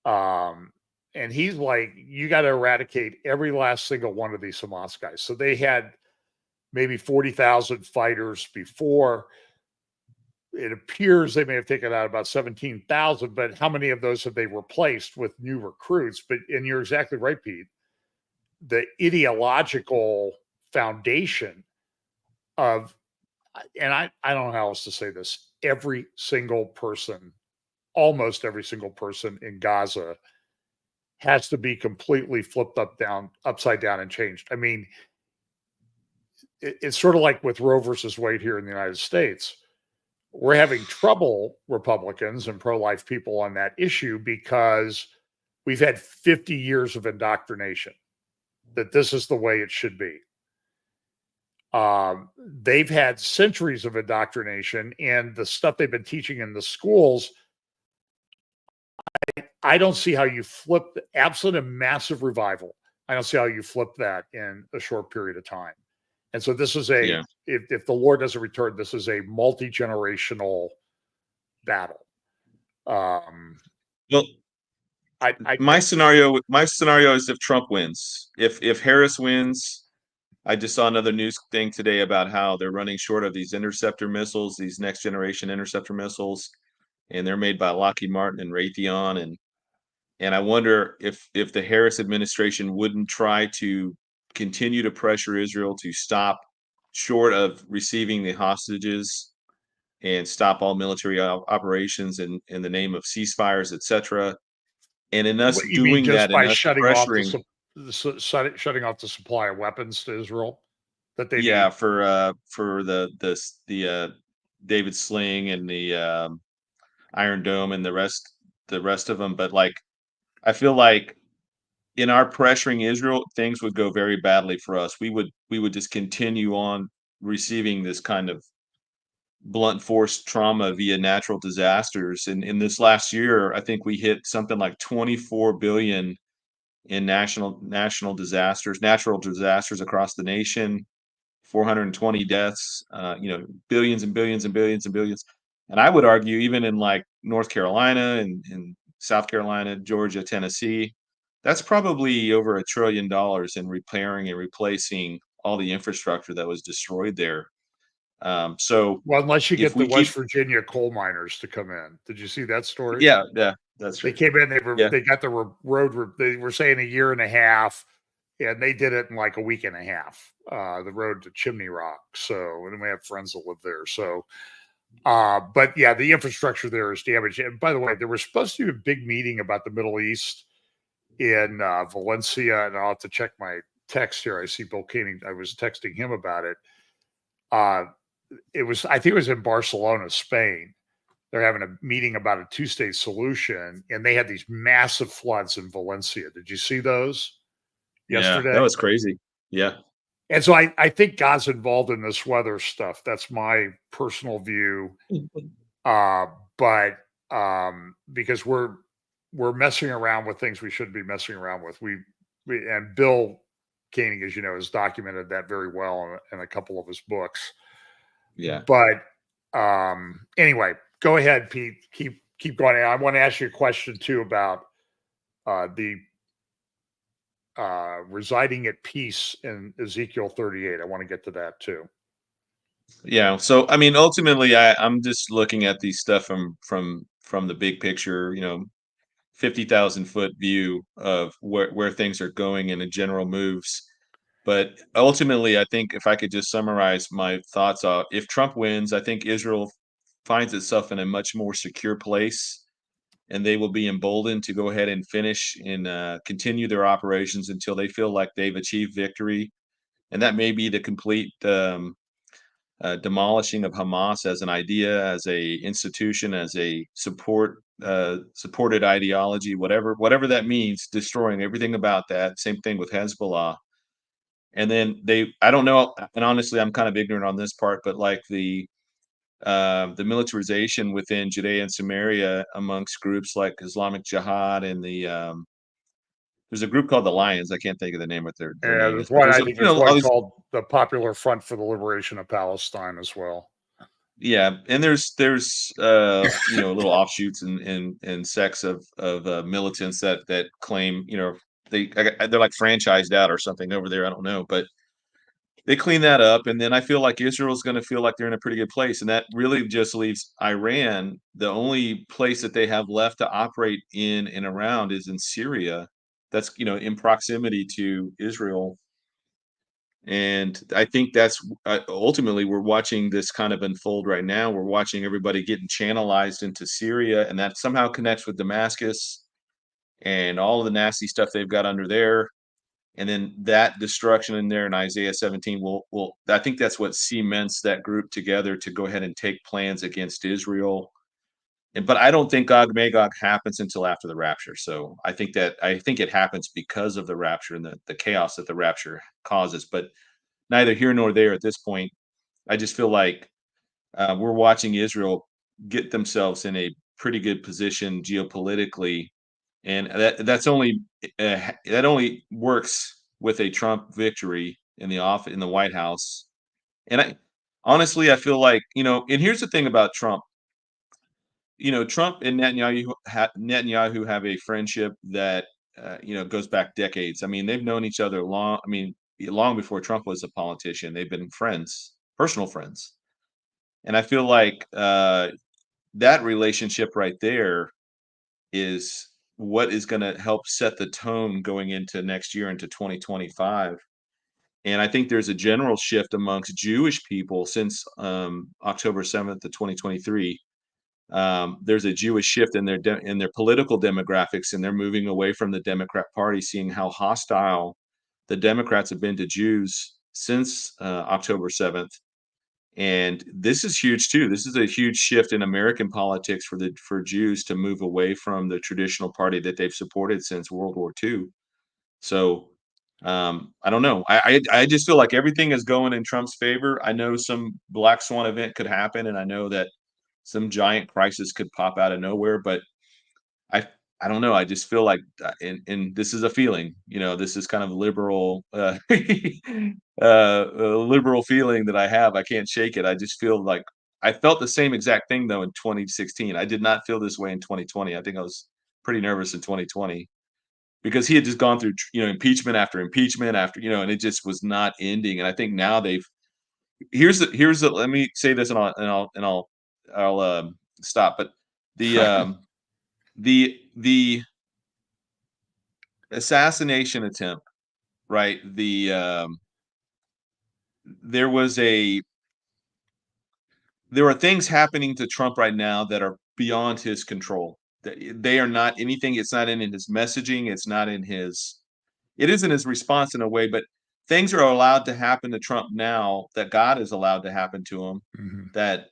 And he's like, you got to eradicate every last single one of these Hamas guys. So they had maybe 40,000 fighters before. It appears they may have taken out about 17,000, but how many of those have they replaced with new recruits? And you're exactly right, Pete. The ideological foundation of, and I don't know how else to say this, every single person almost every single person in Gaza has to be completely flipped upside down and changed. I mean, it's sort of like with Roe versus Wade here in the United States. We're having trouble, Republicans and pro-life people, on that issue because we've had 50 years of indoctrination that this is the way it should be. They've had centuries of indoctrination, and the stuff they've been teaching in the schools, I don't see how you flip absent a massive revival. I don't see how you flip that in a short period of time. And so this is Yeah. if the Lord doesn't return, this is a multi-generational battle. Well, I my scenario is if Trump wins. If Harris wins, I just saw another news thing today about how they're running short of these interceptor missiles, these next generation interceptor missiles, and they're made by Lockheed Martin and Raytheon, and I wonder if the Harris administration wouldn't try to continue to pressure Israel to stop short of receiving the hostages and stop all military operations in the name of ceasefires, etc. And in us what you mean, doing just that, in by us shutting off pressuring, shutting off the supply of weapons to Israel that they yeah, need? for the David Sling and the Iron Dome and the rest of them. But like, I feel like in our pressuring Israel, things would go very badly for us. We would just continue on receiving this kind of blunt force trauma via natural disasters. And in this last year, I think we hit something like 24 billion in national disasters, natural disasters across the nation, 420 deaths, billions and billions and billions and billions. And I would argue even in like North Carolina and South Carolina, Georgia, Tennessee, that's probably over $1 trillion in repairing and replacing all the infrastructure that was destroyed there. So Well, unless you if get the we West keep, Virginia coal miners to come in. Did you see that story? yeah, yeah, that's They true. came in. Yeah, They got the road. They were saying a year and a half, and they did it in like a week and a half. The road to Chimney Rock. So, and we have friends that live there. So, but yeah, the infrastructure there is damaged. And by the way, there was supposed to be a big meeting about the Middle East in Valencia, and I'll have to check my text here. I see Bill Koenig. I was texting him about it. I think it was in Barcelona, Spain. They're having a meeting about a two-state solution, and they had these massive floods in Valencia. Did you see those yeah, that yesterday? was crazy. Yeah, And so I think God's involved in this weather stuff. That's my personal view. Uh, but because we're messing around with things we shouldn't be messing around with. We and Bill Koenig, as you know, has documented that very well in a couple of his books. yeah. But anyway, go ahead, Pete. Keep going. I want to ask you a question too about the residing at peace in Ezekiel 38. I want to get to that too. Yeah. So I mean, ultimately, I'm just looking at these stuff from the big picture, 50,000 foot view of where things are going and the general moves. But ultimately, I think if I could just summarize my thoughts, if Trump wins, I think Israel finds itself in a much more secure place, and they will be emboldened to go ahead and finish and continue their operations until they feel like they've achieved victory. And that may be the complete demolishing of Hamas as an idea, as a institution, as a supported ideology, whatever that means, destroying everything about that. Same thing with Hezbollah. And then I don't know, and honestly, I'm kind of ignorant on this part, but like the militarization within Judea and Samaria amongst groups like Islamic Jihad and there's a group called the Lions. I can't think of the name what their And name is, there's but one. I think there's all one these. called the Popular Front for the Liberation of Palestine as well. Yeah, and there's little offshoots and sects of militants that claim, they're like franchised out or something over there. I don't know, but they clean that up, and then I feel like Israel's going to feel like they're in a pretty good place, and that really just leaves Iran. The only place that they have left to operate in and around is in Syria. That's in proximity to Israel, And I think that's ultimately we're watching this kind of unfold right now. We're watching everybody getting channelized into Syria, and that somehow connects with Damascus and all of the nasty stuff they've got under there. And then that destruction in there in Isaiah 17 will I think that's what cements that group together to go ahead and take plans against Israel. But I don't think Gog Magog happens until after the rapture. So I think it happens because of the rapture and the chaos that the rapture causes. But neither here nor there at this point. I just feel like we're watching Israel get themselves in a pretty good position geopolitically, and that only works with a Trump victory in the White House. And I feel like, and here's the thing about Trump. Trump and Netanyahu have a friendship that goes back decades. I mean, they've known each other long. I mean, long before Trump was a politician. They've been friends, personal friends, and I feel like that relationship right there is what is going to help set the tone going into next year, into 2025. And I think there's a general shift amongst Jewish people since October 7th of 2023. There's a Jewish shift in their political demographics, and they're moving away from the Democrat Party, seeing how hostile the Democrats have been to Jews since October 7th. And this is huge too. This is a huge shift in American politics for Jews to move away from the traditional party that they've supported since World War II. So I don't know. I just feel like everything is going in Trump's favor. I know some black swan event could happen, and I know that some giant crisis could pop out of nowhere, but I I don't know. I just feel like, and this is a feeling, this is kind of liberal, a liberal feeling that I have. I can't shake it. I just feel like I felt the same exact thing though in 2016. I did not feel this way in 2020. I think I was pretty nervous in 2020 because he had just gone through, impeachment after impeachment after, and it just was not ending. And I think now here's the let me say this, and I'll stop. But the the assassination attempt, right? There was a there are things happening to Trump right now that are beyond his control. They are not anything. It's not in his messaging. It is in his response in a way, but things are allowed to happen to Trump now that God has allowed to happen to him. Mm-hmm. That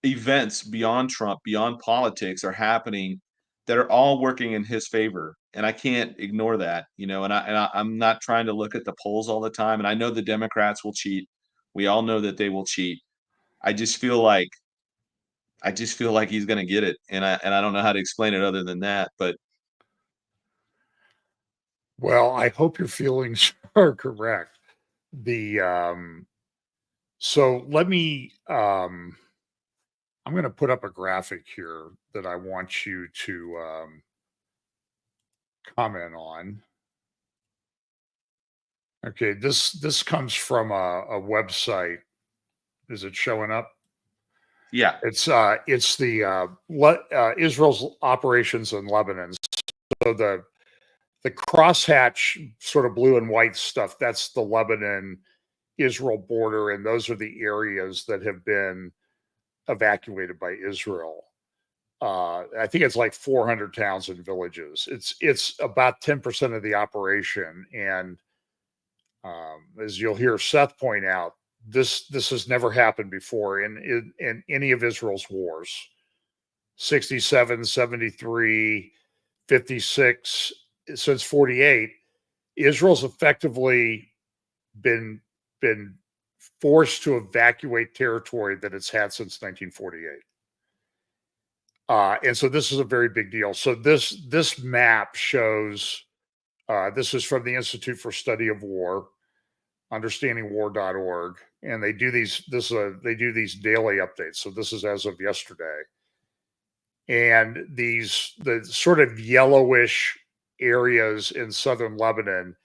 events beyond Trump, beyond politics, are happening that are all working in his favor, and I can't ignore that. I'm not trying to look at the polls all the time, and I know the Democrats will cheat. We all know that they will cheat. I just feel like he's going to get it, and I don't know how to explain it other than that. But Well, I hope your feelings are correct. So let me I'm going to put up a graphic here that I want you to comment on. Okay, this comes from a website. Is it showing up? yeah, It's the Israel's operations in Lebanon. So the crosshatch sort of blue and white stuff, that's the Lebanon Israel border, and those are the areas that have been evacuated by Israel. I think it's like 400 towns and villages. It's about 10% of the operation, and as you'll hear Seth point out, this has never happened before in any of Israel's wars. 67, 73, 56, since 48, Israel's effectively been forced to evacuate territory that it's had since 1948. And so this is a very big deal. So this map shows, this is from the Institute for Study of War, understandingwar.org, and they do these daily updates. So this is as of yesterday. And the sort of yellowish areas in southern Lebanon,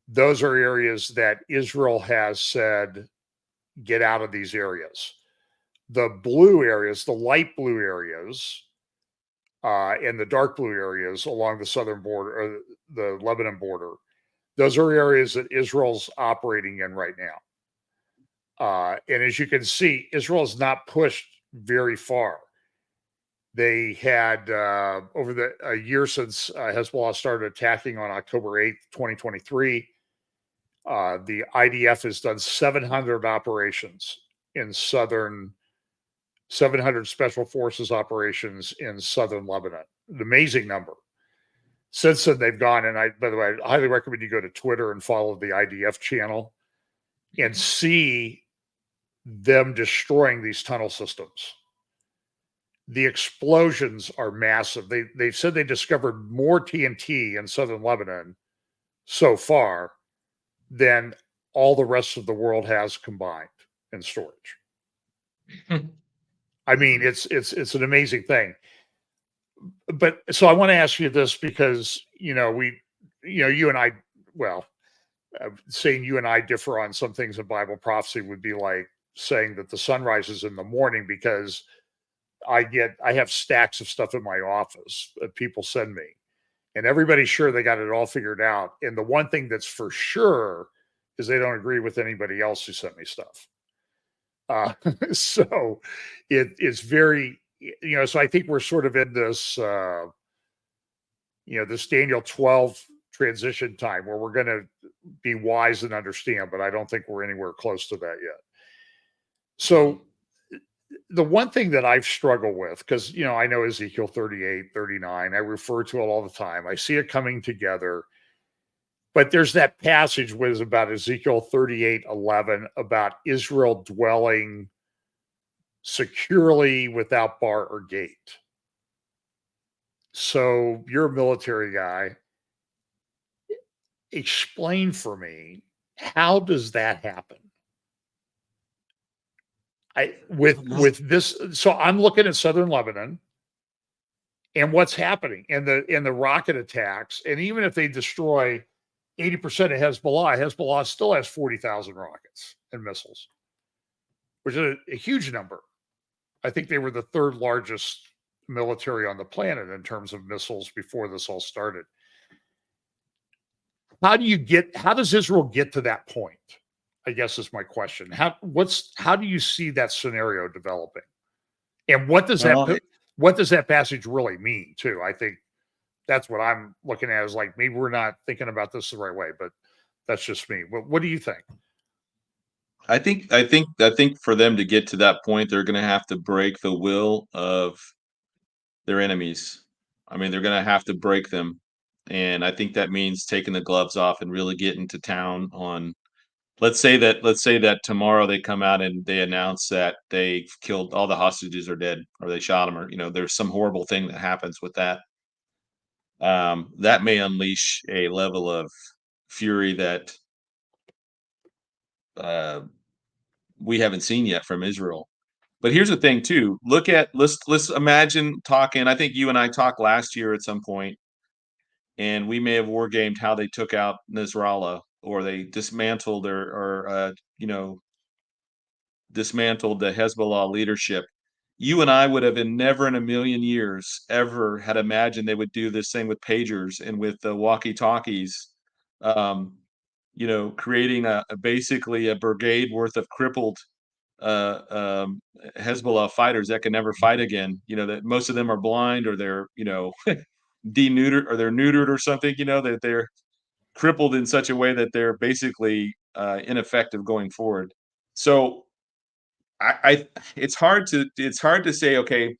those are areas that Israel has said, get out of these areas. The blue areas, the light blue areas, and the dark blue areas along the southern border, or the Lebanon border, Those are areas that Israel's operating in right now. And as you can see, Israel has not pushed very far. They had over a year since Hezbollah started attacking on October 8th, 2023. The IDF has done 700 operations in 700 special forces operations in southern Lebanon. An amazing number. Since then, they've gone, and by the way, I highly recommend you go to Twitter and follow the IDF channel and see them destroying these tunnel systems. The explosions are massive. They've said they discovered more TNT in southern Lebanon so far than all the rest of the world has combined in storage. I mean, it's an amazing thing. But so I want to ask you this because you and I, well, saying you and I differ on some things in Bible prophecy would be like saying that the sun rises in the morning, because I have stacks of stuff in my office that people send me, and everybody's sure they got it all figured out. And the one thing that's for sure is they don't agree with anybody else who sent me stuff. So it's very, so I think we're sort of in this, this Daniel 12 transition time where we're going to be wise and understand, but I don't think we're anywhere close to that yet. So the one thing that I've struggled with, because, I know Ezekiel 38, 39, I refer to it all the time. I see it coming together. But there's that passage was about Ezekiel 38:11 about Israel dwelling securely without bar or gate. So you're a military guy. Explain for me, how does that happen? With this, so I'm looking at southern Lebanon and what's happening in the rocket attacks, and even if they destroy 80% of Hezbollah still has 40,000 rockets and missiles, which is a huge number. I think they were the third largest military on the planet in terms of missiles before this all started. How does Israel get to that point? I guess is my question. How do you see that scenario developing? And what does that passage really mean too? I think that's what I'm looking at, is like, maybe we're not thinking about this the right way, but that's just me. What do you think? I think for them to get to that point, they're going to have to break the will of their enemies. I mean, they're going to have to break them, and I think that means taking the gloves off and really getting to town on. Let's say that tomorrow they come out and they announce that they killed all the hostages, are dead, or they shot them, or there's some horrible thing that happens with that. That may unleash a level of fury that we haven't seen yet from Israel. But here's the thing too. Let's imagine talking. I think you and I talked last year at some point, and we may have war gamed how they took out Nasrallah, or they dismantled dismantled the Hezbollah leadership. You and I would have never in a million years ever had imagined they would do this thing with pagers and with the walkie-talkies, creating basically a brigade worth of crippled Hezbollah fighters that can never fight again. That most of them are blind, or they're deneutered, or they're neutered or something. That they're crippled in such a way that they're basically ineffective going forward. So it's hard to say, okay,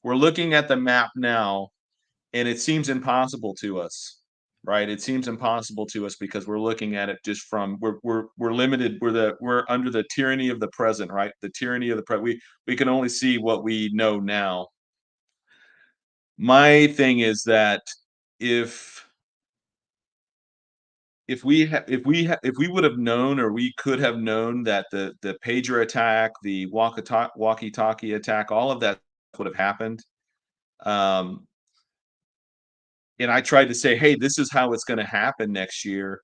we're looking at the map now and it seems impossible to us, right? It seems impossible to us because we're looking at it just from we're limited. We're under the tyranny of the present, right? The tyranny of the present. We can only see what we know now. My thing is that if we would have known, or we could have known, that the pager attack, the walkie-talkie attack, all of that would have happened, and I tried to say, hey, this is how it's going to happen next year,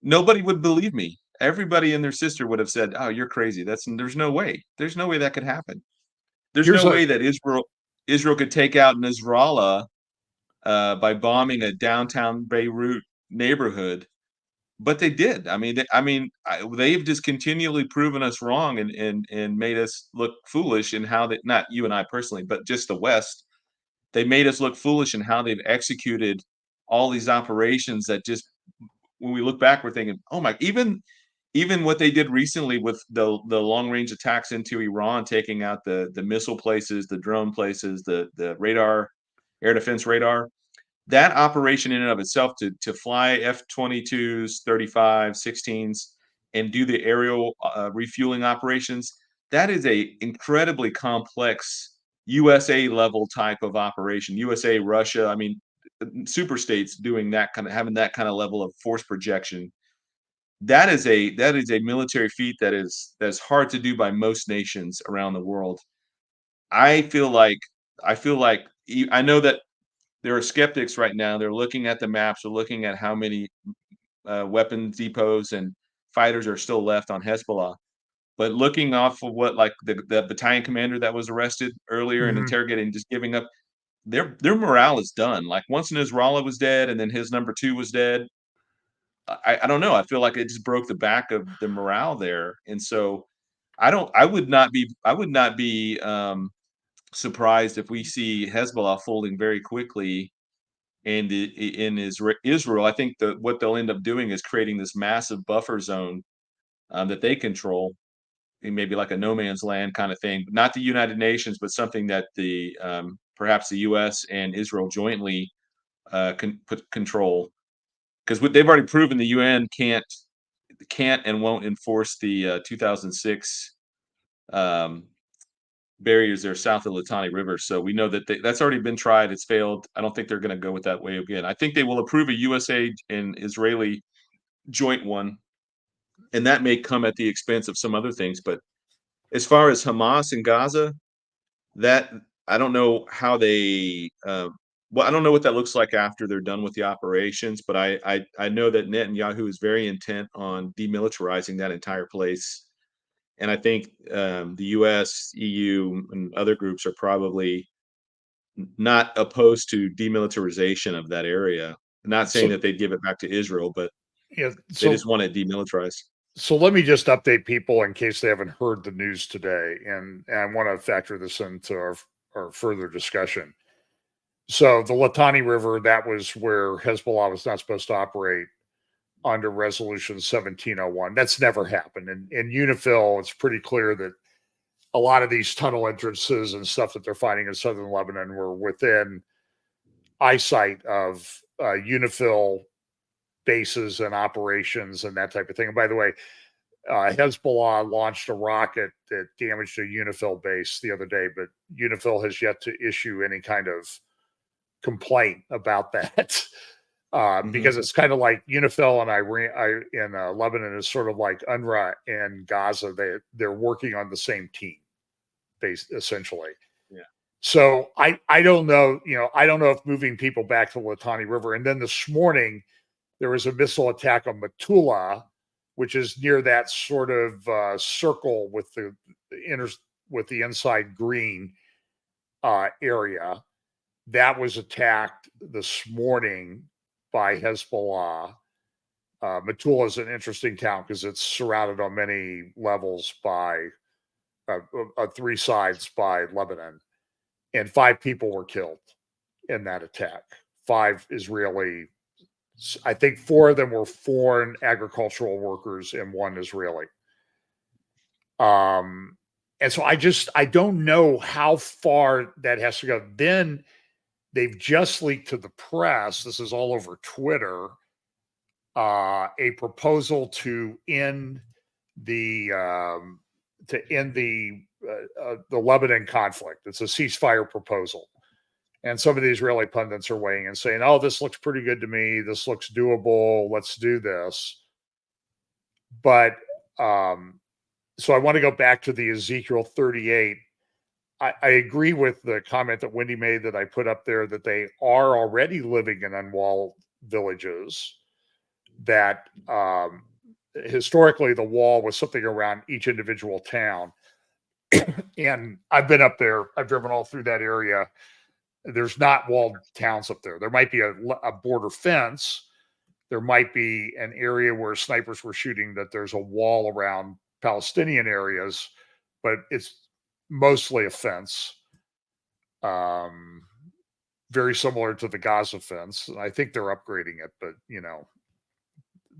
nobody would believe me. Everybody and their sister would have said, oh, you're crazy. There's no way that could happen. There's no way that Israel could take out Nasrallah by bombing a downtown Beirut neighborhood. But they did. I mean, they've just continually proven us wrong and made us look foolish in how they, not you and I personally, but just the West. They made us look foolish in how they've executed all these operations that just, when we look back, we're thinking, oh my, even what they did recently with the long range attacks into Iran, taking out the missile places, the drone places, the radar, air defense radar. That operation in and of itself, to fly F-22s, 35, 16s, and do the aerial refueling operations, that is a incredibly complex USA level type of operation. USA, Russia, I mean, super states doing that kind of, having that kind of level of force projection. That is a military feat that's hard to do by most nations around the world. I feel like I know that there are skeptics right now. They're looking at the maps. They're looking at how many weapon depots and fighters are still left on Hezbollah. But looking off of what, like, the battalion commander that was arrested earlier and Mhm. interrogated and just giving up, their morale is done. Like, once Nasrallah was dead and then his number two was dead, I don't know. I feel like it just broke the back of the morale there. And so I would not be surprised if we see Hezbollah folding very quickly. And in Israel, I think what they'll end up doing is creating this massive buffer zone that they control, and maybe like a no man's land kind of thing. Not the United Nations, but something that perhaps the U.S. and Israel jointly can put control. Because what they've already proven, the UN can't and won't enforce the 2006 um, barriers there south of Litani River. So we know that that's already been tried. It's failed. I don't think they're going to go with that way again. I think they will approve a USA and Israeli joint one, and that may come at the expense of some other things. But as far as Hamas in Gaza, that I don't know how they. Well, I don't know what that looks like after they're done with the operations, but I know that Netanyahu is very intent on demilitarizing that entire place. And I think the U.S., EU, and other groups are probably not opposed to demilitarization of that area. Not saying So that they'd give it back to Israel, but yeah, they just want it demilitarized. so let me just update people in case they haven't heard the news today, and I want to factor this into our further discussion. So the Litani River, that was where Hezbollah was not supposed to operate under Resolution 1701. That's never happened. And in UNIFIL, it's pretty clear that a lot of these tunnel entrances and stuff that they're finding in southern Lebanon were within eyesight of UNIFIL bases and operations and that type of thing. And by the way, Hezbollah launched a rocket that damaged a UNIFIL base the other day, but UNIFIL has yet to issue any kind of complaint about that. Because it's kind of like UNIFIL and Iran in Lebanon is sort of like UNRWA and Gaza. They're working on the same team, essentially. Yeah. So I don't know, I don't know if moving people back to the Litani River. And then this morning there was a missile attack on Metula, which is near that sort of circle with the inside green area. That was attacked this morning by Hezbollah. Metula is an interesting town because it's surrounded on many levels by three sides by Lebanon, and 5 people were killed in that attack. 5 Israeli. I think 4 of them were foreign agricultural workers and 1 Israeli. And so I don't know how far that has to go. Then they've just leaked to the press. This is all over Twitter. A proposal to end the Lebanon conflict. It's a ceasefire proposal, and some of the Israeli pundits are weighing in saying, "Oh, this looks pretty good to me. This looks doable. Let's do this." But so I want to go back to the Ezekiel 38. I agree with the comment that Wendy made that I put up there that they are already living in unwalled villages. That historically the wall was something around each individual town. And I've been up there. I've driven all through that area. There's not walled towns up there. There might be a border fence. There might be an area where snipers were shooting that there's a wall around Palestinian areas, but it's mostly a fence. Very similar to the Gaza fence. I think they're upgrading it, but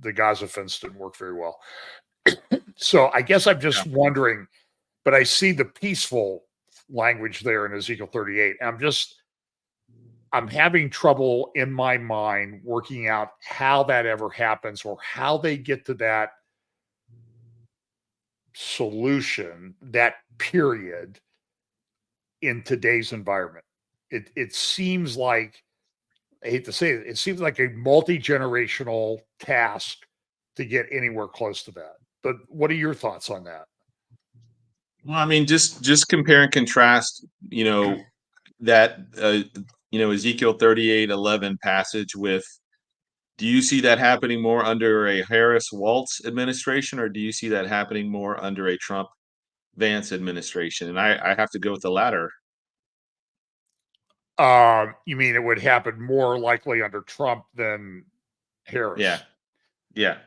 the Gaza fence didn't work very well. So I guess I'm just wondering, but I see the peaceful language there in Ezekiel 38. I'm having trouble in my mind working out how that ever happens or how they get to that solution, that period in today's environment. It seems like, I hate to say it, it seems like a multi-generational task to get anywhere close to that. But what are your thoughts on that? Well, I mean, just compare and contrast, that Ezekiel 38:11 passage with. Do you see that happening more under a Harris-Walz administration, or do you see that happening more under a Trump-Vance administration? And I have to go with the latter. You mean it would happen more likely under Trump than Harris? Yeah. Yeah.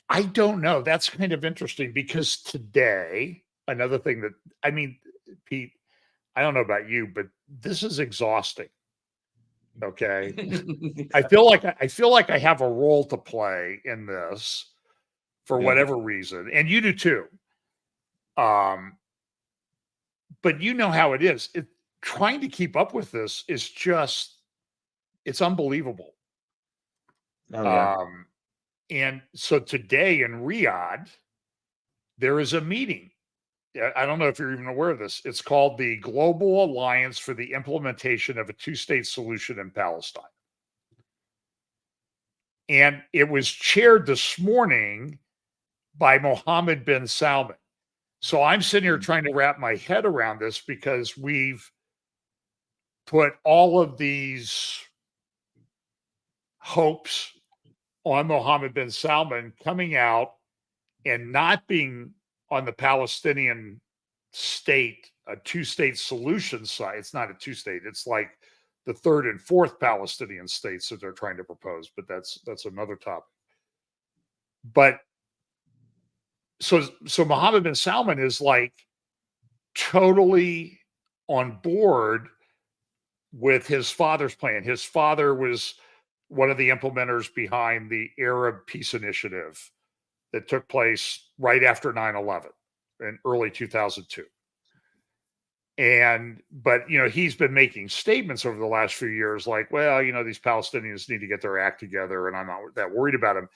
I don't know. That's kind of interesting because today, another thing that, I mean, Pete, I don't know about you, but this is exhausting. Okay. I feel like I have a role to play in this for whatever reason, and you do too. But you know how it is. Trying to keep up with this is it's unbelievable. Oh, yeah. And so today in Riyadh, there is a meeting. I don't know if you're even aware of this. It's called the Global Alliance for the Implementation of a Two-State Solution in Palestine. And it was chaired this morning by Mohammed bin Salman. So I'm sitting here trying to wrap my head around this because we've put all of these hopes on Mohammed bin Salman coming out and not being on the Palestinian state, a two-state solution side. It's not a two-state. It's like the third and fourth Palestinian states that they're trying to propose, but that's another topic. But so Mohammed bin Salman is like totally on board with his father's plan. His father was one of the implementers behind the Arab Peace Initiative that took place right after 9/11 in early 2002. But he's been making statements over the last few years like, well, these Palestinians need to get their act together and I'm not that worried about them.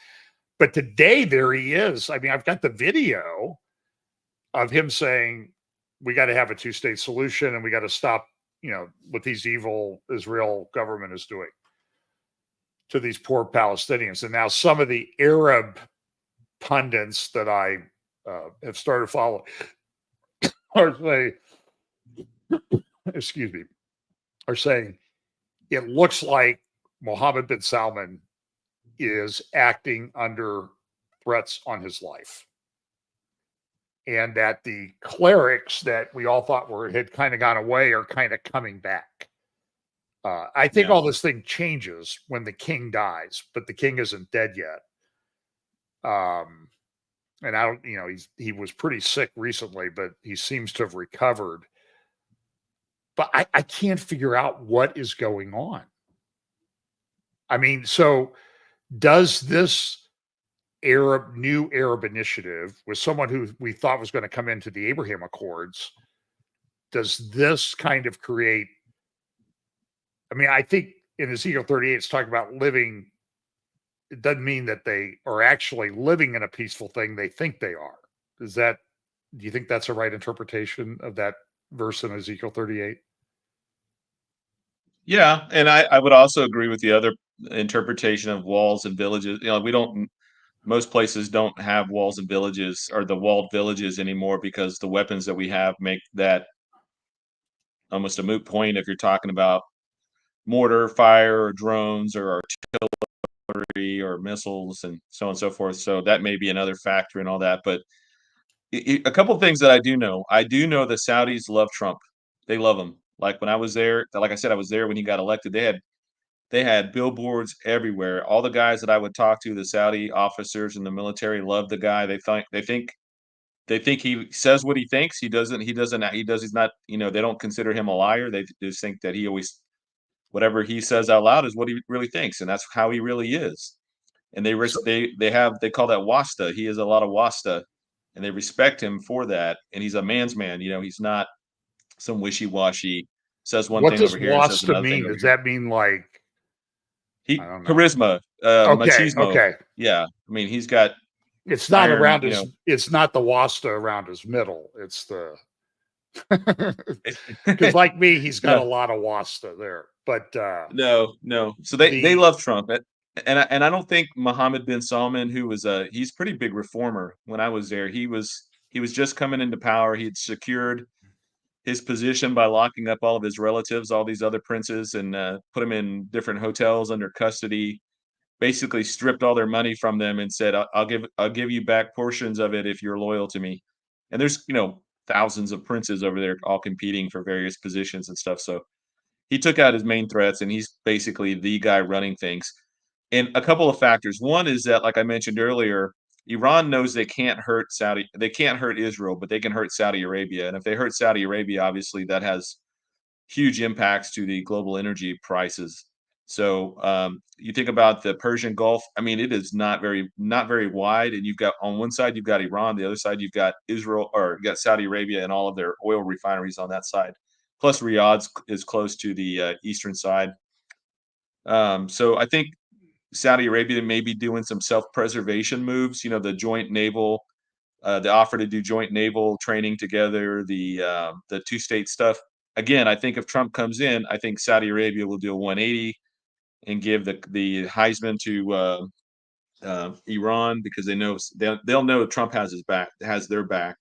But today there he is. I mean, I've got the video of him saying we got to have a two-state solution and we got to stop, what these evil Israel government is doing to these poor Palestinians. And now some of the Arab pundits that I have started following are saying, are saying it looks like Mohammed bin Salman is acting under threats on his life. And that the clerics that we all thought had kind of gone away are kind of coming back. I think all this thing changes when the king dies, but the king isn't dead yet. And I don't, he was pretty sick recently, but he seems to have recovered. But I can't figure out what is going on. I mean, so does this new Arab initiative with someone who we thought was going to come into the Abraham Accords, does this kind of create, I mean, I think in Ezekiel 38, it's talking about living. It doesn't mean that they are actually living in a peaceful thing. They think they are. Do you think that's a right interpretation of that verse in Ezekiel 38? Yeah. And I would also agree with the other interpretation of walls and villages. Most places don't have walls and villages or the walled villages anymore because the weapons that we have make that almost a moot point if you're talking about mortar fire or drones or artillery or missiles and so on and so forth. So that may be another factor in all that. But a couple of things that I do know. I do know the Saudis love Trump. They love him. Like when I was there, like I said, I was there when he got elected. They had billboards everywhere. All the guys that I would talk to, the Saudi officers in the military, love the guy. They think he says what he thinks. He doesn't. He doesn't. He does. He's not. They don't consider him a liar. They just think that he always whatever he says out loud is what he really thinks, and that's how he really is. And So they call that wasta. He has a lot of wasta, and they respect him for that. And he's a man's man. He's not some wishy washy. Says one what thing does over here and says wasta another thing mean? over Does here. that mean like, I He don't know. charisma, Okay, machismo. okay. Yeah, I mean he's got It's not iron. around his. It's not the wasta around his middle. It's the because like me, he's got a No, lot of wasta there. But no, no. So they the love Trump, and I don't think Mohammed bin Salman, who was he's a pretty big reformer. When I was there, he was just coming into power. He had secured his position by locking up all of his relatives, all these other princes, and put them in different hotels under custody. Basically, stripped all their money from them and said, "I'll give you back portions of it if you're loyal to me." And there's thousands of princes over there, all competing for various positions and stuff. So he took out his main threats, and he's basically the guy running things. And a couple of factors. One is that, like I mentioned earlier, Iran knows they can't hurt Israel, but they can hurt Saudi Arabia. And if they hurt Saudi Arabia, obviously that has huge impacts to the global energy prices. So you think about the Persian Gulf. I mean, it is not very wide, and you've got on one side you've got Iran, the other side you've got Israel, or you got Saudi Arabia and all of their oil refineries on that side. Plus, Riyadh is close to the eastern side. So I think Saudi Arabia may be doing some self-preservation moves. The offer to do joint naval training together, the two-state stuff. Again, I think if Trump comes in, I think Saudi Arabia will do a 180 and give the Heisman to Iran, because they'll know Trump has their back,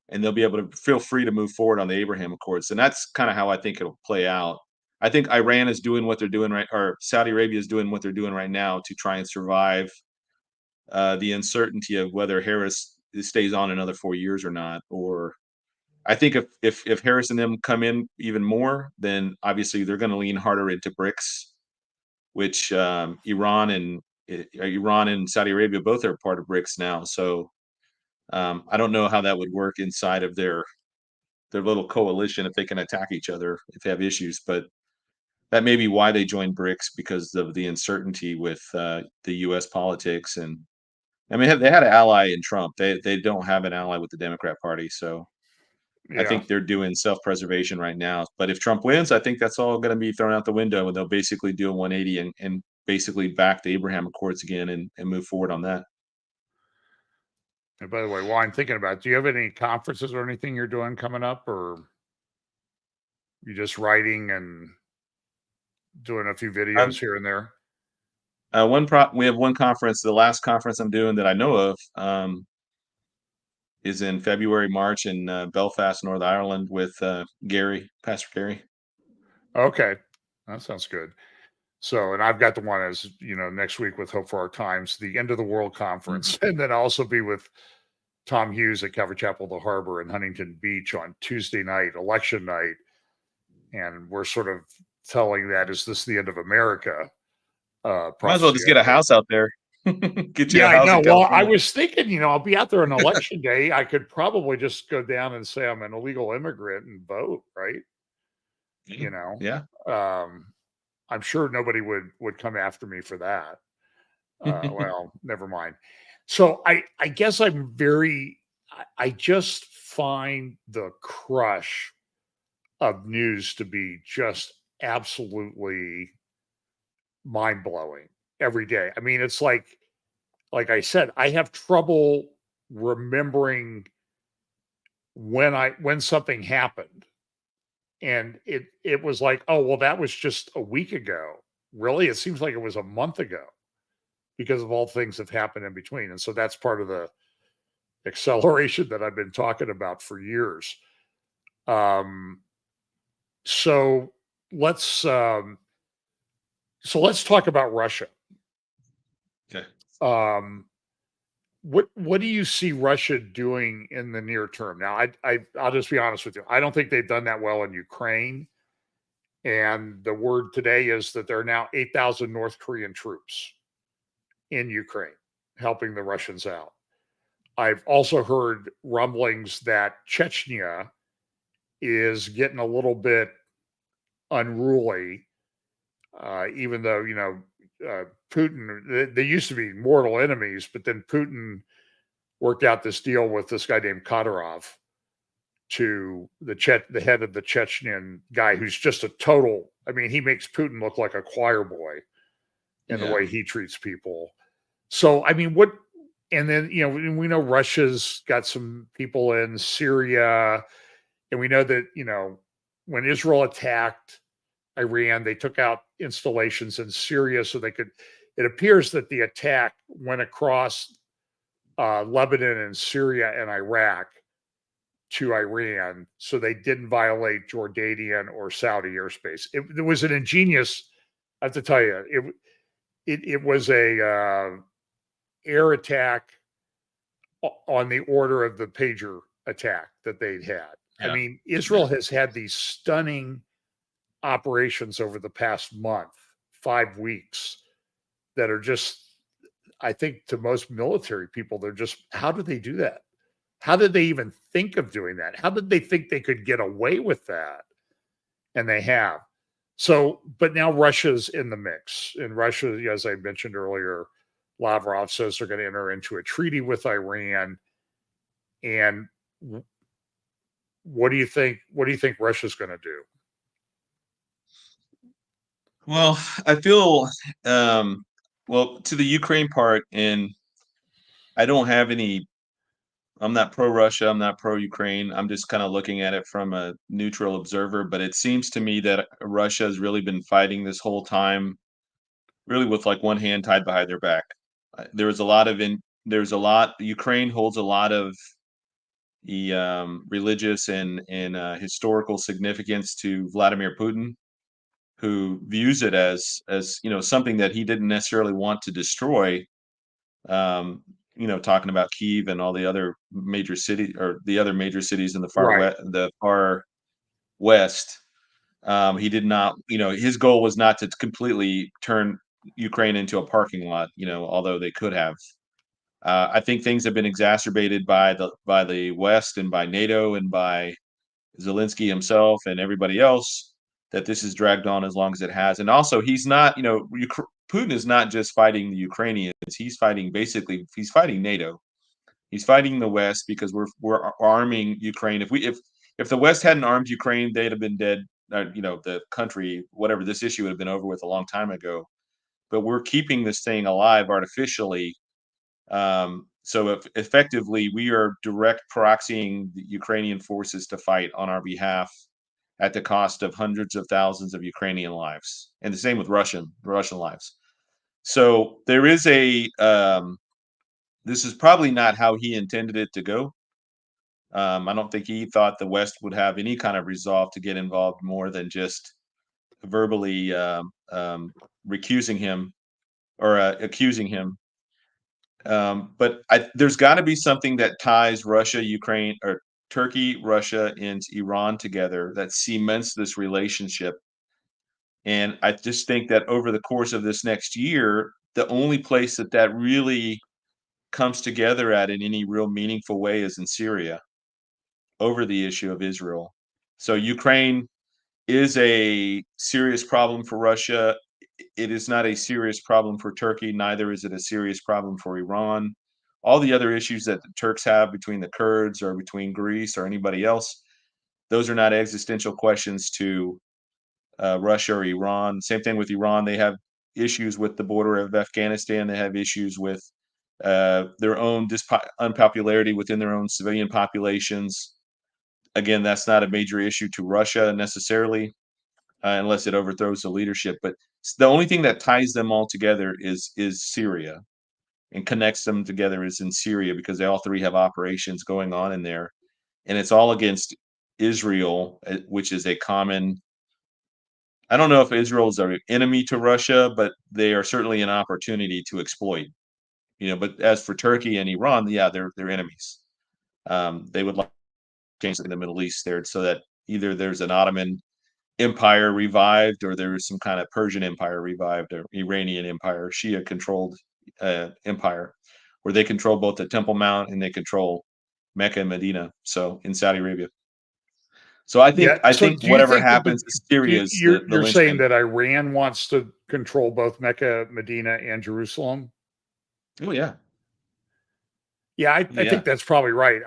and they'll be able to feel free to move forward on the Abraham Accords. And that's kind of how I think it'll play out. I think Iran is doing what they're doing right, or Saudi Arabia is doing what they're doing right now to try and survive the uncertainty of whether Harris stays on another 4 years or not. Or I think if Harris and them come in even more, then obviously they're going to lean harder into BRICS, which Iran and Saudi Arabia both are part of BRICS now. So I don't know how that would work inside of their little coalition, if they can attack each other if they have issues. But that may be why they joined BRICS, because of the uncertainty with the U.S. politics. And I mean, they had an ally in Trump. They don't have an ally with the Democrat Party. So I yeah, think they're doing self-preservation right now. But if Trump wins, I think that's all going to be thrown out the window, and they'll basically do a 180 and basically back the Abraham Accords again and move forward on that. and by the way, while I'm thinking about it, do you have any conferences or anything you're doing coming up, or you just writing and doing a few videos Um, here and there? we have one conference. The last conference I'm doing that I know of is in February, March in Belfast, Northern Ireland, with Pastor Gary. Okay, that sounds good. So, and I've got the one, as next week with Hope for Our Times, the End of the World Mhm. Conference, and then I'll also be with Tom Hughes at Calvary Chapel, the Harbor in Huntington Beach on Tuesday night, election night, and we're sort of telling that, is this the end of America? Might as well Prophecy, just I get a think. house out there. Get you Yeah, a I house know. in Well, I California. was thinking, I'll be out there on election day. I could probably just go down and say I'm an illegal immigrant and vote, right? Yeah. You know, Yeah. um, I'm sure nobody would come after me for that. Well, never mind. So I guess I just find the crush of news to be just absolutely mind blowing every day. I mean, it's like I said, I have trouble remembering when something happened, and it was like, oh well, that was just a week ago. Really, it seems like it was a month ago because of all things that happened in between, and so that's part of the acceleration that I've been talking about for years. Um, so let's um, let's talk about Russia. Okay. Um, what do you see Russia doing in the near term? Now, I'll just be honest with you. I don't think they've done that well in Ukraine. And the word today is that there are now 8,000 North Korean troops in Ukraine helping the Russians out. I've also heard rumblings that Chechnya is getting a little bit unruly, even though, Putin, they used to be mortal enemies, but then Putin worked out this deal with this guy named Kadyrov to the head of the Chechen guy, who's just a total. I mean, he makes Putin look like a choir boy in the Yeah. way he treats people. So, I mean, what? And then we know Russia's got some people in Syria, and we know that when Israel attacked Iran, they took out installations in Syria so they could. It appears that the attack went across Lebanon and Syria and Iraq to Iran, so they didn't violate Jordanian or Saudi airspace. It was an ingenious. I have to tell you, it was a air attack on the order of the pager attack that they'd had. I Yeah. mean, Israel has had these stunning operations over the past month, 5 weeks, that are just, I think, to most military people, they're just, how did they do that? How did they even think of doing that? How did they think they could get away with that? And they have. So, but now Russia's in the mix. And Russia, as I mentioned earlier, Lavrov says they're going to enter into a treaty with Iran. And what do you think? What do you think Russia's going to do? Well, I feel well to the Ukraine part, and I don't have any. I'm not pro Russia. I'm not pro Ukraine. I'm just kind of looking at it from a neutral observer. But it seems to me that Russia has really been fighting this whole time, really with like one hand tied behind their back. There was a lot of in. There's a lot. Ukraine holds a lot of the religious and historical significance to Vladimir Putin, who views it as something that he didn't necessarily want to destroy. Um, talking about Kiev and all the other major city or the other major cities in Right. the far west. He did not, his goal was not to completely turn Ukraine into a parking lot. Although they could have. I think things have been exacerbated by the West and by NATO and by Zelensky himself and everybody else, that this has dragged on as long as it has. And also, he's not, Putin is not just fighting the Ukrainians. He's fighting NATO. He's fighting the West because we're arming Ukraine. If the West hadn't armed Ukraine, they'd have been dead. The country, whatever, this issue would have been over with a long time ago. But we're keeping this thing alive artificially. So effectively, we are direct proxying the Ukrainian forces to fight on our behalf at the cost of hundreds of thousands of Ukrainian lives, and the same with Russian lives. So there is a this is probably not how he intended it to go. I don't think he thought the West would have any kind of resolve to get involved more than just verbally recusing him or accusing him. But there's got to be something that ties Russia, Ukraine, or Turkey, Russia, and Iran together that cements this relationship. And I just think that over the course of this next year, the only place that really comes together at in any real meaningful way is in Syria over the issue of Israel. So Ukraine is a serious problem for Russia. It is not a serious problem for Turkey. Neither is it a serious problem for Iran. All the other issues that the Turks have between the Kurds or between Greece or anybody else, those are not existential questions to Russia or Iran. Same thing with Iran. They have issues with the border of Afghanistan. They have issues with their own unpopularity within their own civilian populations. Again, that's not a major issue to Russia necessarily, unless it overthrows the leadership. But the only thing that ties them all together is Syria, and connects them together is in Syria, because they all three have operations going on in there, and it's all against Israel, which is a common. I don't know if Israel is an enemy to Russia, but they are certainly an opportunity to exploit. But as for Turkey and Iran, yeah, they're enemies. They would like to change in the Middle East there, so that either there's an Ottoman Empire revived, or there was some kind of Persian Empire revived, or Iranian Empire, Shia controlled empire, where they control both the Temple Mount and they control Mecca and Medina. So in Saudi Arabia. So I Yeah. think I So think do you whatever think that happens, Syria is the you're saying linchpin. that Iran wants to control both Mecca, Medina, and Jerusalem? Oh yeah, Yeah, I yeah. think that's probably right.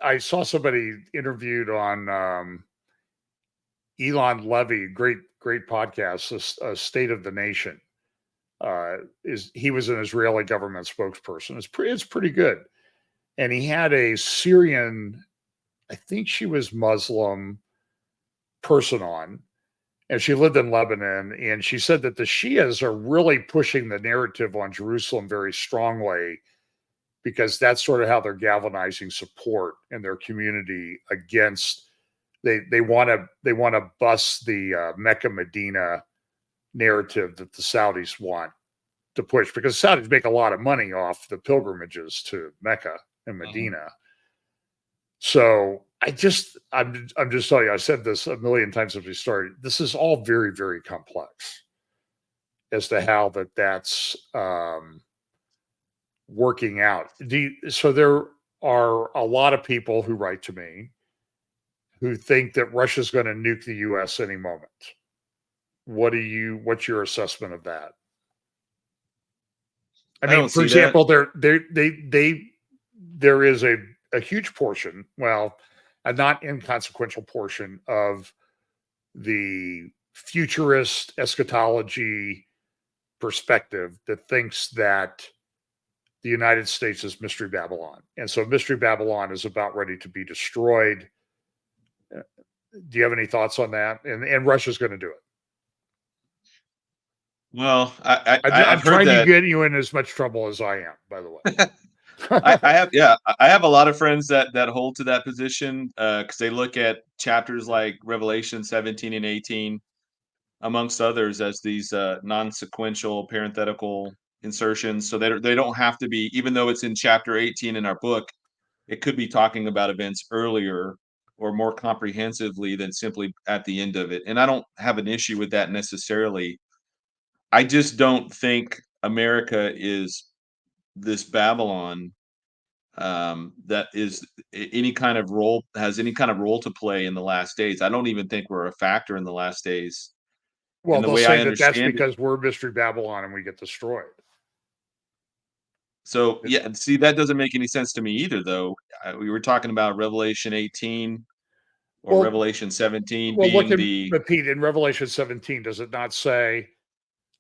I saw somebody interviewed on Elon Levy, great podcast, State of the Nation. He was an Israeli government spokesperson. It's pretty good, and he had a Syrian, I think she was Muslim person on, and she lived in Lebanon, and she said that the Shias are really pushing the narrative on Jerusalem very strongly, because that's sort of how they're galvanizing support in their community against. They want to bust the Mecca Medina narrative that the Saudis want to push, because Saudis make a lot of money off the pilgrimages to Mecca and Medina. So I'm just telling you, I said this a million times as we started. This is all very, very complex as to how that's working out. So there are a lot of people who write to me who think that Russia's going to nuke the U.S. any moment. What's your assessment of that? I I mean, don't for see that. example, there is a huge portion, well, a not inconsequential portion of the futurist eschatology perspective that thinks that the United States is Mystery Babylon. And so Mystery Babylon is about ready to be destroyed. Do you have any thoughts on that? And Russia's going to do it. Well, I'm I've heard trying to that. get you in as much trouble as I am, by the way. I have a lot of friends that hold to that position, because they look at chapters like Revelation 17 and 18, amongst others, as these non-sequential parenthetical insertions, so they don't have to be, even though it's in chapter 18 in our book, it could be talking about events earlier or more comprehensively than simply at the end of it. And I don't have an issue with that necessarily. I just don't think America is this Babylon, that is any kind of role has any kind of role to play in the last days. I don't even think we're a factor in the last days. Well, And the they'll way I say that that's understand it, because we're Mystery Babylon and we get destroyed. so yeah, see, that doesn't make any sense to me either, though. We were talking about Revelation 18 or Well, Revelation 17 well, look being at the. but Pete, in Revelation 17, does it not say,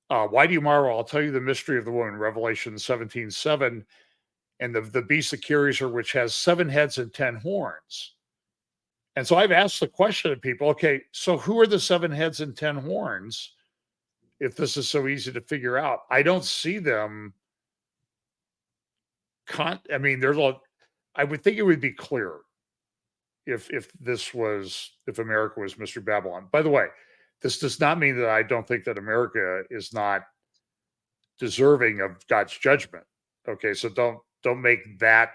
"Why do you marvel? I'll tell you the mystery of the woman." Revelation 17:7, and the beast that carries her, which has 7 heads and 10 horns. And so I've asked the question to people: okay, so who are the 7 heads and 10 horns? If this is so easy to figure out, I don't see them. I mean, I would think it would be clear if America was Mr. Babylon. By the way, this does not mean that I don't think that America is not deserving of God's judgment. Okay, so don't make that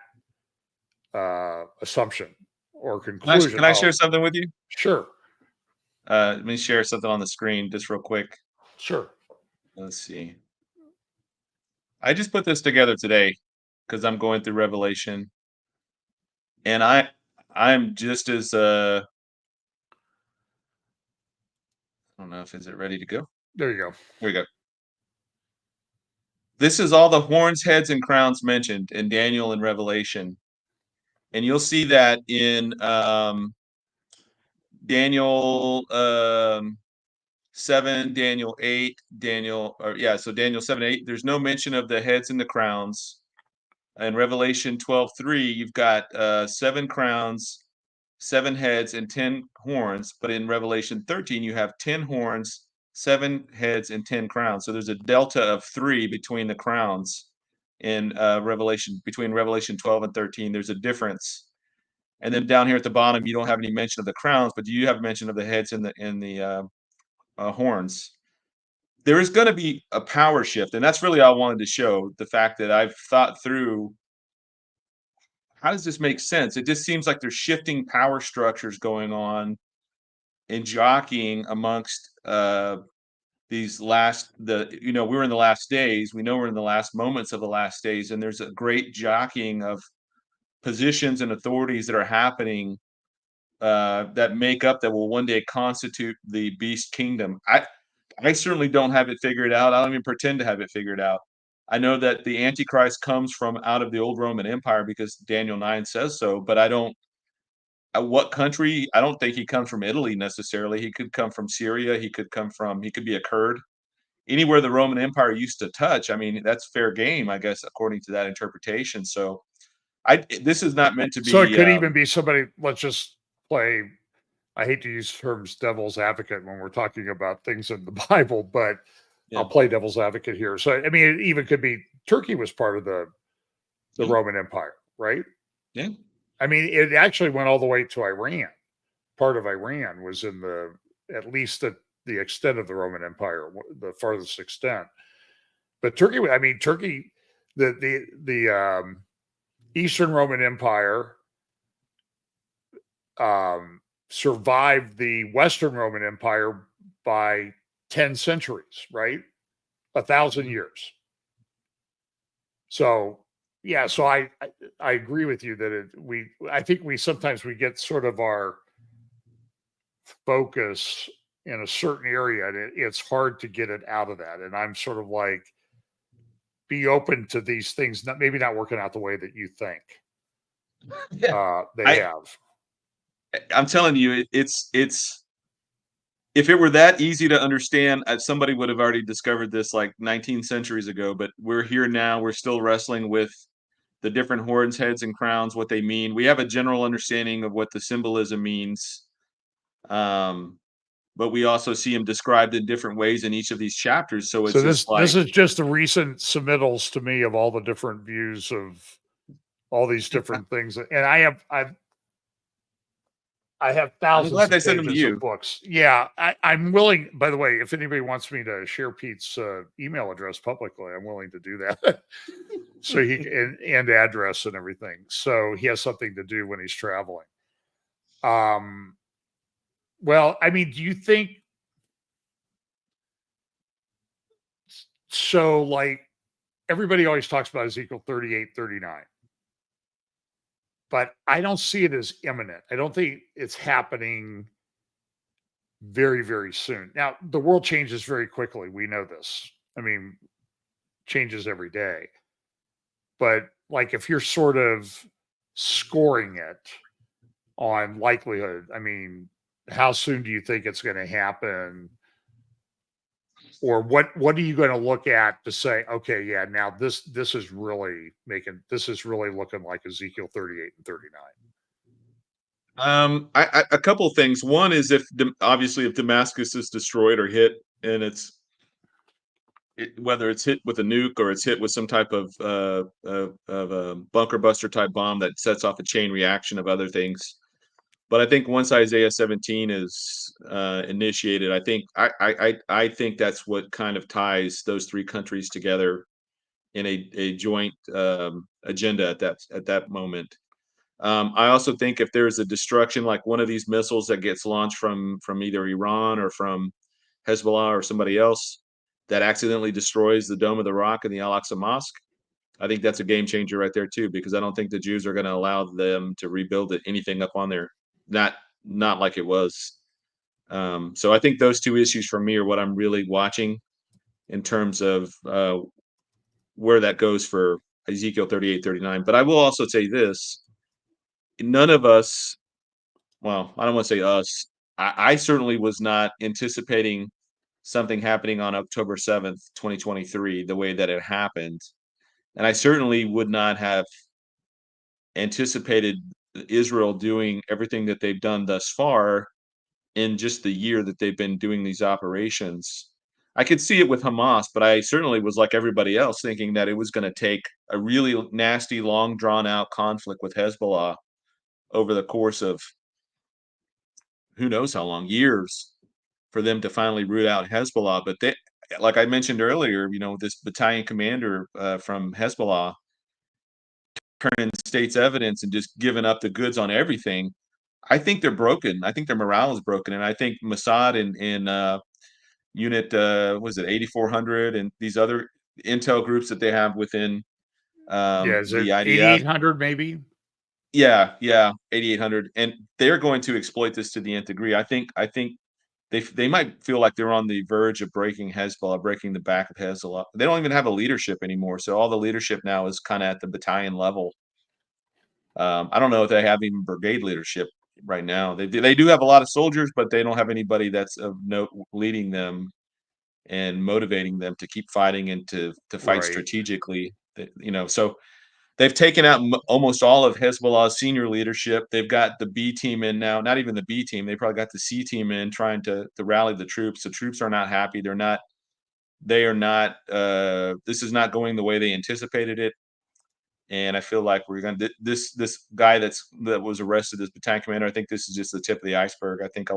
assumption or conclusion. Can I share something with you? Sure, Let me share something on the screen just real quick. sure. Let's see. I just put this together today because I'm going through Revelation, and I'm just as I don't know if is it ready to go. There you go. Here we go. This is all the horns, heads, and crowns mentioned in Daniel and Revelation, and you'll see that in Daniel 7, Daniel 8, so Daniel 7, 8. There's no mention of the heads and the crowns. In Revelation 12:3, you've got 7 crowns, 7 heads, and 10 horns. But in Revelation 13, you have 10 horns, 7 heads, and 10 crowns. So there's a delta of 3 between the crowns in between Revelation 12 and 13. There's a difference. And then down here at the bottom, you don't have any mention of the crowns, but you have mention of the heads and the horns. there is going to be a power shift, and that's really all I wanted to show, the fact that I've thought through how does this make sense. It just seems like there's shifting power structures going on and jockeying amongst these last the you know we're in the last days, we know we're in the last moments of the last days, and there's a great jockeying of positions and authorities that are happening, that make up that will one day constitute the beast kingdom. I certainly don't have it figured out. I don't even pretend to have it figured out. I know that the Antichrist comes from out of the old Roman Empire because Daniel 9 says so, but I don't what country? I don't think he comes from Italy necessarily. He could come from Syria. He could be a Kurd. Anywhere the Roman Empire used to touch, I mean, that's fair game, I guess, according to that interpretation. So this is not meant to So it be, could even be somebody, let's just play, I hate to use terms devil's advocate when we're talking about things in the Bible, but I'll yeah, play devil's advocate here. So, I mean, it even could be Turkey was part of the yeah, Roman Empire, right? yeah. I mean, it actually went all the way to Iran. Part of Iran was in at least the extent of the Roman Empire, the farthest extent. But Turkey, I mean, Turkey, the Eastern Roman Empire survived the Western Roman Empire by 10 centuries, right? 1,000 years. So yeah, so I agree with you that I think we sometimes we get sort of our focus in a certain area, and it's hard to get it out of that. And I'm sort of like, be open to these things, maybe not working out the way that you think Yeah. they I have. I'm telling you, it's if it were that easy to understand, somebody would have already discovered this like 19 centuries ago. But we're here now. We're still wrestling with the different horns, heads, and crowns, what they mean. We have a general understanding of what the symbolism means, um, but we also see them described in different ways in each of these chapters. So So it's just this like, is just the recent submittals to me of all the different views of all these different things, and I have I'm thousands glad they of sent them to pages of you. books. Yeah, I'm willing. By the way, if anybody wants me to share Pete's email address publicly, I'm willing to do that. So he can, and address and everything. So he has something to do when he's traveling. Um, well, I mean, do you think so? Like everybody always talks about Ezekiel 38, 39, but I don't see it as imminent. I don't think it's happening very, very soon. Now, the world changes very quickly. We know this. I mean, changes every day. But like if you're sort of scoring it on likelihood, I mean, how soon do you think it's going to happen? Or what are you going to look at to say, okay, yeah, now this is really looking like Ezekiel 38 and 39. A couple of things. One is if obviously if Damascus is destroyed or hit, and whether it's hit with a nuke or it's hit with some type of a bunker buster type bomb that sets off a chain reaction of other things. But I think once Isaiah 17 is initiated, I think that's what kind of ties those three countries together in a joint agenda at that moment. I also think if there's a destruction, like one of these missiles that gets launched from either Iran or from Hezbollah or somebody else that accidentally destroys the Dome of the Rock and the Al Aqsa Mosque, I think that's a game changer right there too, because I don't think the Jews are going to allow them to rebuild anything up on there, not not like it was. So I think those two issues for me are what I'm really watching in terms of where that goes for Ezekiel 38, 39. But I will also say this: none of us, well, I don't want to say us. I certainly was not anticipating something happening on October 7th, 2023, the way that it happened. And I certainly would not have anticipated Israel doing everything that they've done thus far in just the year that they've been doing these operations. I could see it with Hamas, but I certainly was like everybody else thinking that it was going to take a really nasty, long, drawn out conflict with Hezbollah over the course of who knows how long, years, for them to finally root out Hezbollah. But like I mentioned earlier, this battalion commander from Hezbollah turning state's evidence and just giving up the goods on everything. I think they're broken. I think their morale is broken, and I think Mossad and Unit was it 8400 and these other intel groups that they have within Is it the IDF. 8800 maybe? Yeah, 8800, and they're going to exploit this to the nth degree. I think they might feel like they're on the verge of breaking Hezbollah, breaking the back of Hezbollah. They don't even have a leadership anymore, so all the leadership now is kind of at the battalion level. I don't know if they have even brigade leadership right now. They do have a lot of soldiers, but they don't have anybody that's of note leading them and motivating them to keep fighting and to fight Right. strategically. So they've taken out almost all of Hezbollah's senior leadership. They've got the B team in now, not even the B team. They probably got the C team in trying to rally the troops. The troops are not happy. They are not, this is not going the way they anticipated it. And I feel like we're going to, this guy that was arrested as battalion commander, I think this is just the tip of the iceberg. I think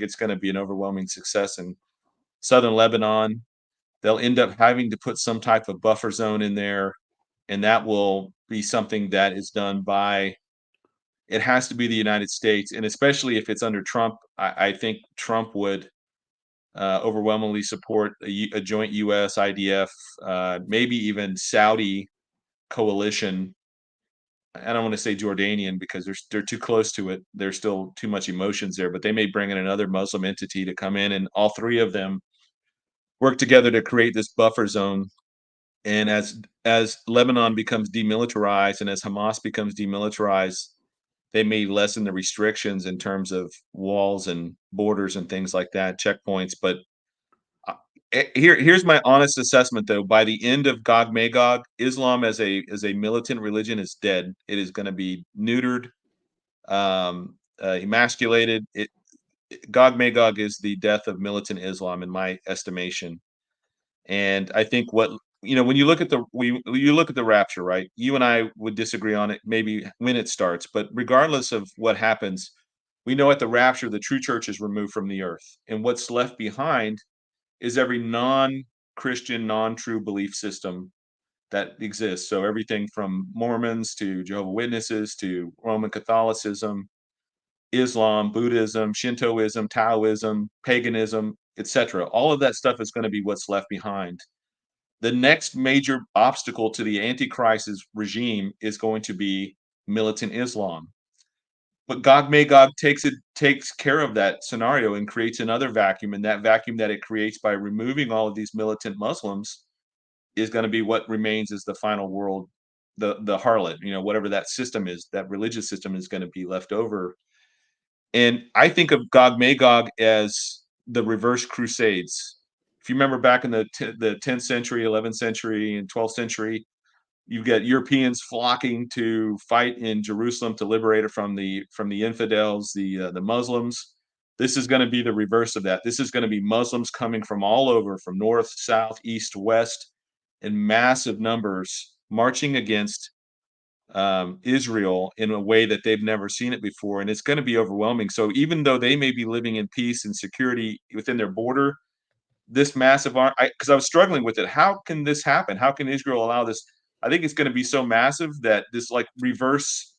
it's going to be an overwhelming success in southern Lebanon. They'll end up having to put some type of buffer zone in there, and that will be something that is done by, it has to be the United States, and especially if it's under Trump, I think Trump would overwhelmingly support a joint U.S. IDF, maybe even Saudi coalition. I don't want to say Jordanian because they're too close to it. There's still too much emotions there, but they may bring in another Muslim entity to come in, and all three of them work together to create this buffer zone. And as Lebanon becomes demilitarized and as Hamas becomes demilitarized, they may lessen the restrictions in terms of walls and borders and things like that, checkpoints. But here's my honest assessment, though. By the end of Gog Magog, Islam as a militant religion is dead. It is going to be neutered, emasculated. Gog Magog is the death of militant Islam, in my estimation. And I think when you look at the rapture, right? You and I would disagree on it, maybe when it starts, but regardless of what happens, we know at the rapture the true church is removed from the earth, and what's left behind is every non-Christian, non-true belief system that exists. So everything from Mormons to Jehovah's Witnesses to Roman Catholicism, Islam, Buddhism, Shintoism, Taoism, paganism, etc. All of that stuff is going to be what's left behind. The next major obstacle to the Antichrist's regime is going to be militant Islam. But Gog Magog takes care of that scenario and creates another vacuum, and that vacuum that it creates by removing all of these militant Muslims is going to be what remains as the final world, the harlot, whatever that system is, that religious system is going to be left over. And I think of Gog Magog as the reverse crusades. If you remember back in the 10th century, 11th century, and 12th century, you get Europeans flocking to fight in Jerusalem to liberate it from the infidels, the Muslims. This is going to be the reverse of that. This is going to be Muslims coming from all over, from north, south, east, west, in massive numbers, marching against Israel in a way that they've never seen it before, and it's going to be overwhelming. So even though they may be living in peace and security within their border, this massive arm, because I was struggling with it. How can this happen? How can Israel allow this? I think it's going to be so massive that this like reverse,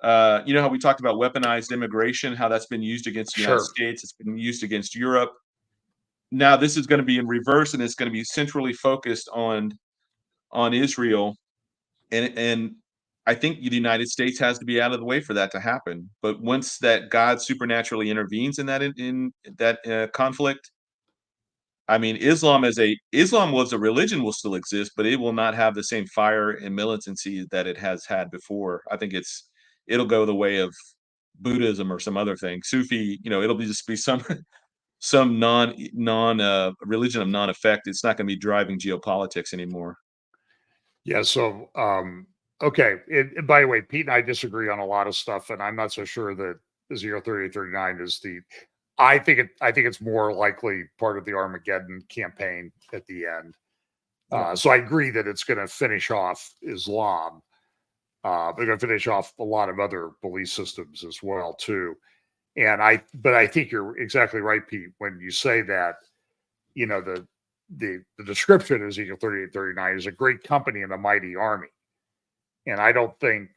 how we talked about weaponized immigration, how that's been used against the United Sure. States, it's been used against Europe. Now this is going to be in reverse, and it's going to be centrally focused on Israel, and I think the United States has to be out of the way for that to happen. But once that God supernaturally intervenes in that conflict, I mean, Islam was a religion will still exist, but it will not have the same fire and militancy that it has had before. I think it'll go the way of Buddhism or some other thing. Sufi, it'll just be some non religion of non-effect. It's not going to be driving geopolitics anymore. Yeah. So, okay. And by the way, Pete and I disagree on a lot of stuff, and I'm not so sure that 03839 is the. I think it's more likely part of the Armageddon campaign at the end. So I agree that it's going to finish off Islam. They're going to finish off a lot of other belief systems as well too. But I think you're exactly right, Pete, when you say that, the the description of Ezekiel 38-39 is a great company and a mighty army. And I don't think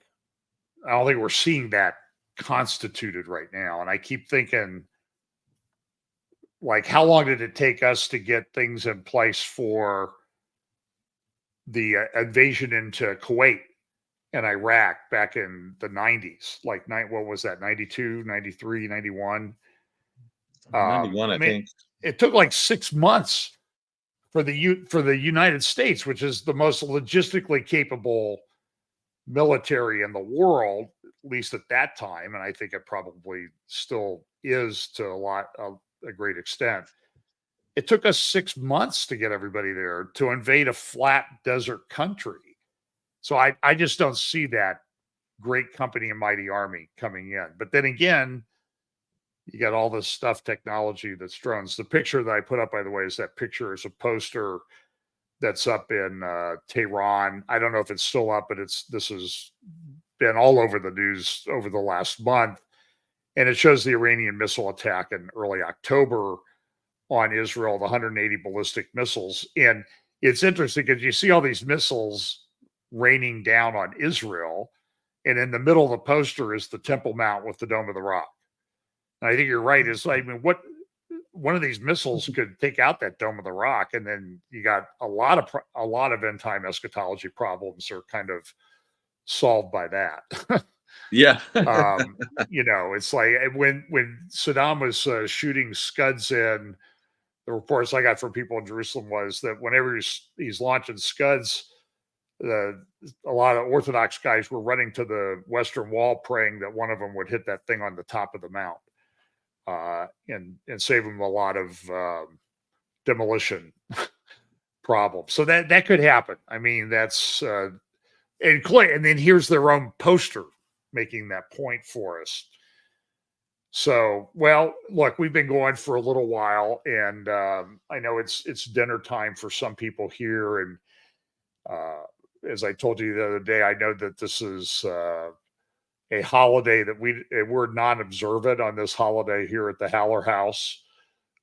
we're seeing that constituted right now. And I keep thinking, like, how long did it take us to get things in place for the invasion into Kuwait and Iraq back in the 90s? Like, what was that, 92, 93, 91? 91, I mean, think. it took like 6 months for the United States, which is the most logistically capable military in the world, at least at that time, and I think it probably still is to a great extent. It took us 6 months to get everybody there to invade a flat desert country. So I just don't see that great company and mighty army coming in. But then again, you got all this stuff, technology that's drones. The picture that I put up, by the way, is that picture is a poster that's up in Tehran. I don't know if it's still up, but this has been all over the news over the last month. And it shows the Iranian missile attack in early October on Israel, the 180 ballistic missiles. And it's interesting because you see all these missiles raining down on Israel. And in the middle of the poster is the Temple Mount with the Dome of the Rock. And I think you're right. It's like, I mean, one of these missiles could take out that Dome of the Rock, and then you got a lot of end time eschatology problems are kind of solved by that. Yeah. It's like when Saddam was shooting Scuds in, the reports I got from people in Jerusalem was that whenever he's launching Scuds, a lot of Orthodox guys were running to the Western Wall praying that one of them would hit that thing on the top of the mount. And save them a lot of demolition problems. So that could happen. I mean, that's and then here's their own poster making that point for us. So, well, look, we've been going for a little while, and I know it's dinner time for some people here. And as I told you the other day, I know that this is a holiday that we're non-observant on this holiday here at the Haller House.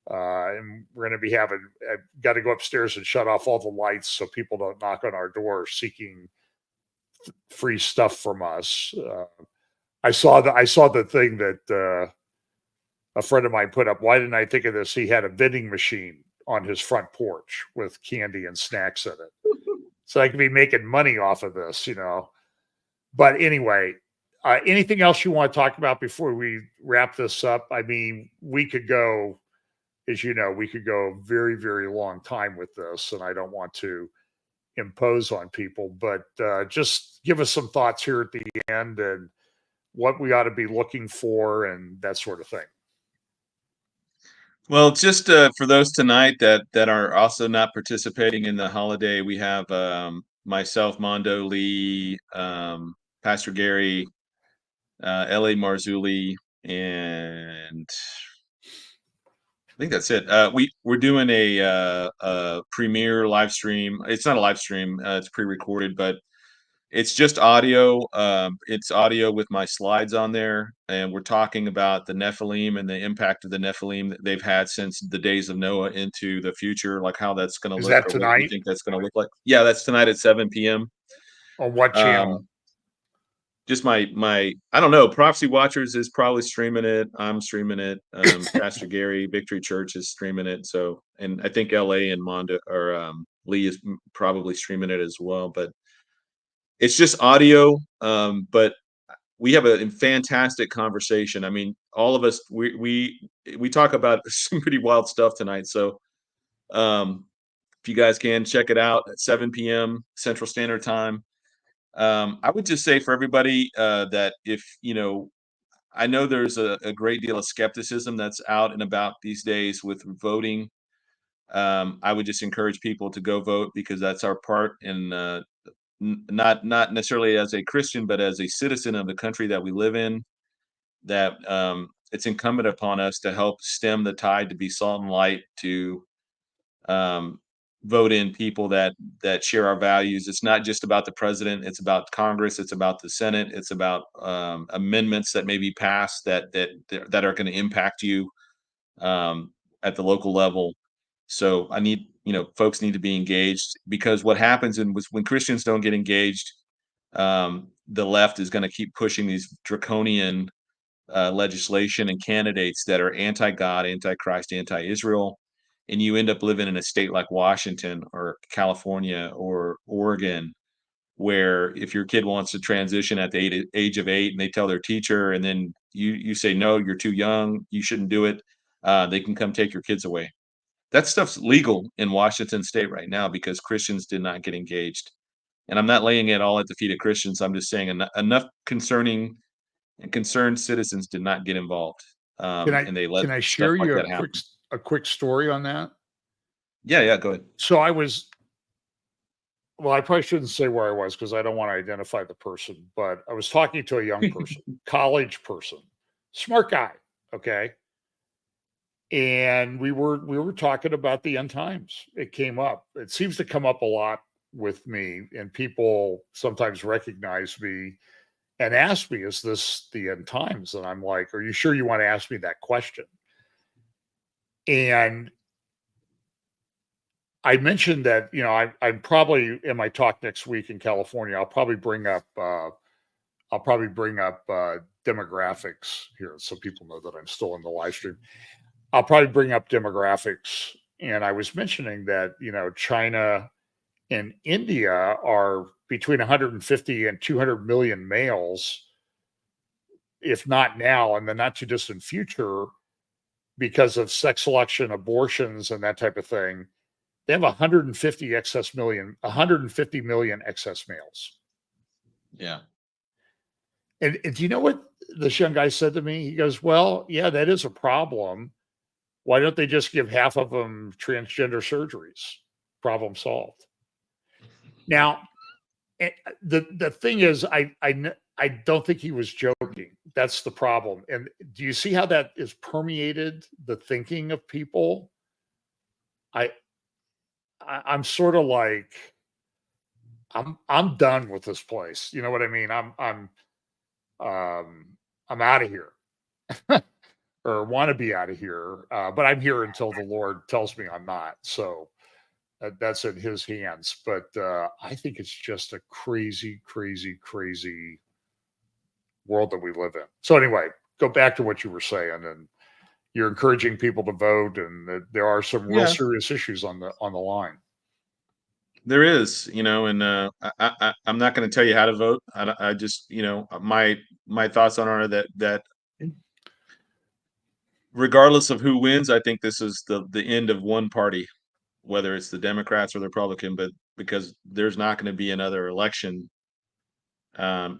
And we're going to be I've got to go upstairs and shut off all the lights so people don't knock on our door seeking free stuff from us. I saw the thing that a friend of mine put up. Why didn't I think of this? He had a vending machine on his front porch with candy and snacks in it. So I could be making money off of this, But anyway, anything else you want to talk about before we wrap this up? I mean, we could go, as you know, a very, very long time with this, and I don't want to impose on people, but just give us some thoughts here at the end and what we ought to be looking for and that sort of thing. Well, just for those tonight that are also not participating in the holiday, we have myself, Mondo, Lee, Pastor Gary, L.A. Marzulli, and I think that's it. We're doing a premiere live stream. It's not a live stream; it's pre-recorded, but it's just audio. It's audio with my slides on there, and we're talking about the Nephilim and the impact of the Nephilim that they've had since the days of Noah into the future, like how that's going to Is look, that or what we tonight? think that's going to look like. Yeah, that's tonight at 7 p.m. On what channel? Just my I don't know. Prophecy Watchers is probably streaming it. I'm streaming it. Pastor Gary, Victory Church is streaming it. So, and I think LA and Mondo or Lee is probably streaming it as well. But it's just audio. But we have a fantastic conversation. I mean, all of us we talk about some pretty wild stuff tonight. So, if you guys can check it out at 7 p.m. Central Standard Time. I would just say for everybody that if I know there's a great deal of skepticism that's out and about these days with voting. I would just encourage people to go vote because that's our part in not necessarily as a Christian, but as a citizen of the country that we live in. That it's incumbent upon us to help stem the tide, to be salt and light, to vote in people that share our values. It's not just about the president; it's about Congress, it's about the Senate, it's about amendments that may be passed that are going to impact you at the local level. So I need folks need to be engaged, because what happens when Christians don't get engaged, the left is going to keep pushing these draconian legislation and candidates that are anti-God, anti-Christ, anti-Israel, and you end up living in a state like Washington or California or Oregon, where if your kid wants to transition at the age of 8 and they tell their teacher, and then you say, no, you're too young, you shouldn't do it, they can come take your kids away. That stuff's legal in Washington state right now because Christians did not get engaged. And I'm not laying it all at the feet of Christians. I'm just saying enough concerning and concerned citizens did not get involved, and they let can I stuff share like you that happen. a quick story on that? Yeah, go ahead. So I probably shouldn't say where I was because I don't want to identify the person, but I was talking to a young person, college person, smart guy, okay? And we were talking about the end times. It came up. It seems to come up a lot with me, and people sometimes recognize me and ask me, "Is this the end times?" And I'm like, "Are you sure you want to ask me that question?" And I mentioned that, I'm probably in my talk next week in California. I'll probably bring up demographics here, so people know that I'm still in the live stream. I'll probably bring up demographics, and I was mentioning that China and India are between 150 and 200 million males, if not now, in the not too distant future, because of sex selection, abortions, and that type of thing. They have 150 million excess males. Yeah. And do you know what this young guy said to me? He goes, "Well, yeah, that is a problem. Why don't they just give half of them transgender surgeries? Problem solved." Now, the thing is, I don't think he was joking. That's the problem. And do you see how that is permeated the thinking of people? I I'm sort of like, I'm done with this place. You know what I mean? I'm out of here, or want to be out of here. But I'm here until the Lord tells me I'm not. So that's in His hands. But I think it's just a crazy, crazy, crazy world that we live in. So anyway, go back to what you were saying, and you're encouraging people to vote, and there are some real Yeah, serious issues on the line. there is, and I'm not going to tell you how to vote. I just, my thoughts on it are that regardless of who wins, I think this is the end of one party, whether it's the Democrats or the Republican, but because there's not going to be another election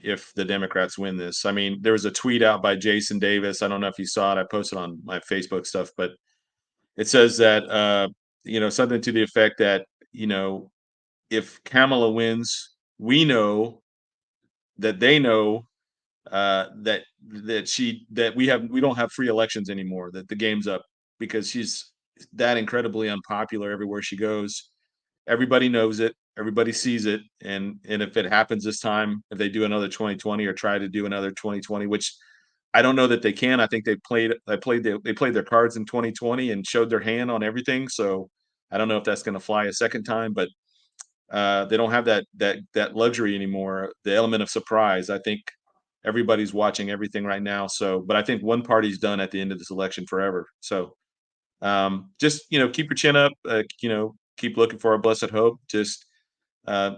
if the Democrats win this. I mean, there was a tweet out by Jason Davis. I don't know if you saw it. I posted on my Facebook stuff, but it says that something to the effect that if Kamala wins, we know that they know that we don't have free elections anymore. That the game's up because she's that incredibly unpopular everywhere she goes. Everybody knows it. Everybody sees it. And if it happens this time, if they do another 2020 or try to do another 2020, which I don't know that they can. I think they played their cards in 2020 and showed their hand on everything. So I don't know if that's going to fly a second time, but they don't have that luxury anymore. The element of surprise. I think everybody's watching everything right now. So, but I think one party's done at the end of this election forever. So just keep your chin up. Keep looking for our blessed hope. Just uh,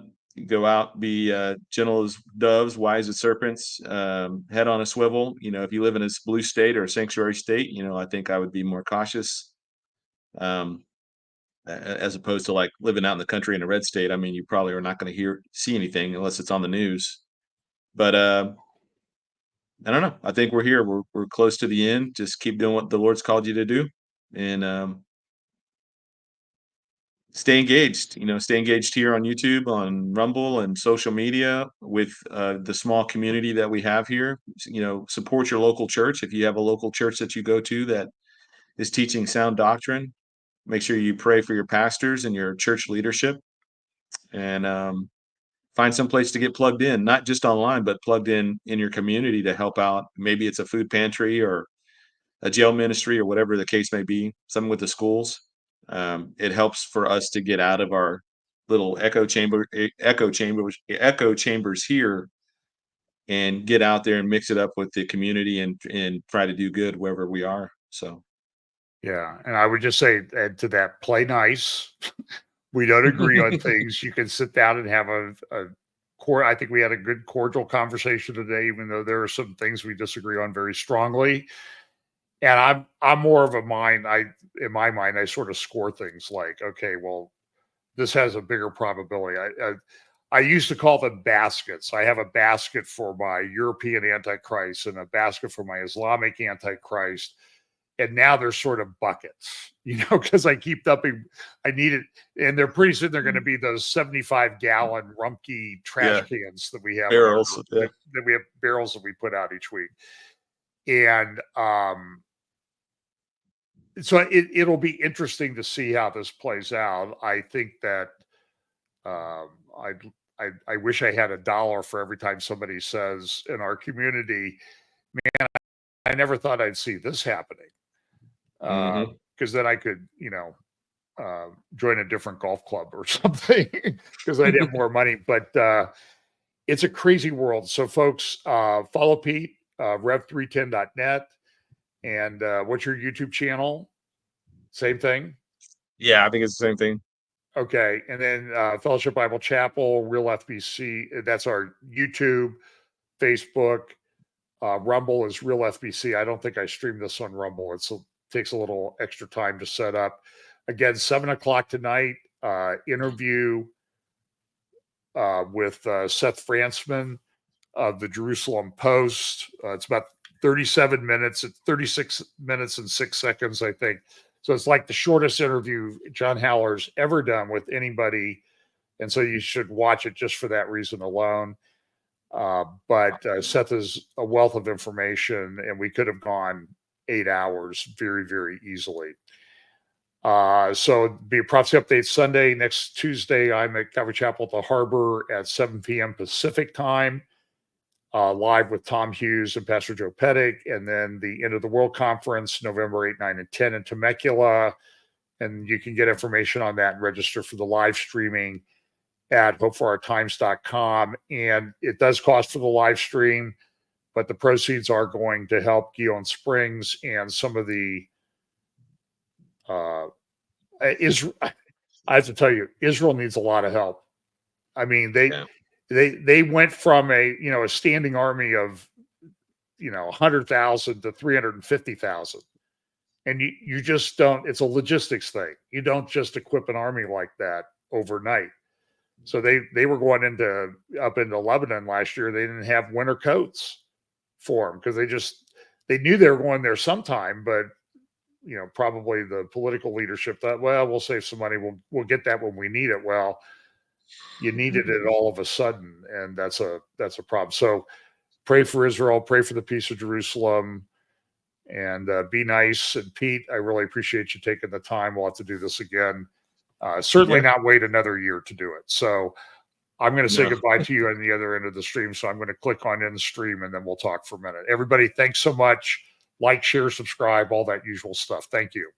go out, be gentle as doves, wise as serpents, head on a swivel. If you live in a blue state or a sanctuary state, I think I would be more cautious. Um, as opposed to like living out in the country in a red state. I mean, you probably are not going to see anything unless it's on the news. But I don't know. I think we're here. We're close to the end. Just keep doing what the Lord's called you to do, and stay engaged. Stay engaged here on YouTube, on Rumble, and social media with the small community that we have here. Support your local church if you have a local church that you go to that is teaching sound doctrine. Make sure you pray for your pastors and your church leadership, and find some place to get plugged in, not just online, but plugged in your community to help out. Maybe it's a food pantry or a jail ministry or whatever the case may be, something with the schools. It helps for us to get out of our little echo chambers here and get out there and mix it up with the community and try to do good wherever we are. So Yeah, and I would just say, add to that, play nice. We don't agree on things. You can sit down and have a core. I think we had a good cordial conversation today, even though there are some things we disagree on very strongly. And I'm more of a mind. In my mind, I sort of score things like, okay, well, this has a bigger probability. I used to call them baskets. I have a basket for my European Antichrist and a basket for my Islamic Antichrist. And now they're sort of buckets, because I keep dumping. I need it. And they're pretty soon they're going to be those 75-gallon Rumpke trash cans that we have. Barrels, that we have barrels that we put out each week. And so it'll be interesting to see how this plays out. I think that I wish I had $1 for every time somebody says in our community, man, I never thought I'd see this happening. Because then I could, join a different golf club or something because I'd have more money. But it's a crazy world. So folks, follow Pete, rev310.net. And what's your YouTube channel? Same thing? Yeah, I think it's the same thing. Okay. And then Fellowship Bible Chapel, Real FBC. That's our YouTube, Facebook. Rumble is Real FBC. I don't think I streamed this on Rumble. It takes a little extra time to set up. Again, 7:00 tonight, interview with Seth Frantzman of the Jerusalem Post. It's about 37 minutes. It's 36 minutes and 6 seconds, I think. So it's like the shortest interview John Haller's ever done with anybody. And so you should watch it just for that reason alone. But Seth is a wealth of information, and we could have gone 8 hours very, very easily. So it'll be a prophecy update Sunday. Next Tuesday, I'm at Calvary Chapel at the Harbor at 7 p.m. Pacific time, live with Tom Hughes and Pastor Geopolitics. And then the End of the World Conference, November 8, 9, and 10 in Temecula. And you can get information on that and register for the live streaming at hopeforourtimes.com. And it does cost for the live stream, but the proceeds are going to help Gihon Springs and some of the Israel. I have to tell you, Israel needs a lot of help. I mean, they went from a standing army of 100,000 to 350,000, and you just don't. It's a logistics thing. You don't just equip an army like that overnight. So they were going up into Lebanon last year. They didn't have winter coats for them because they knew they were going there sometime, but probably the political leadership thought, well, we'll save some money. We'll get that when we need it. Well, you needed it all of a sudden, and that's a problem. So pray for Israel, pray for the peace of Jerusalem, and be nice. And Pete, I really appreciate you taking the time. We'll have to do this again. Certainly not wait another year to do it. So I'm going to say goodbye to you on the other end of the stream. So I'm going to click on end stream, and then we'll talk for a minute. Everybody, thanks so much. Like, share, subscribe, all that usual stuff. Thank you.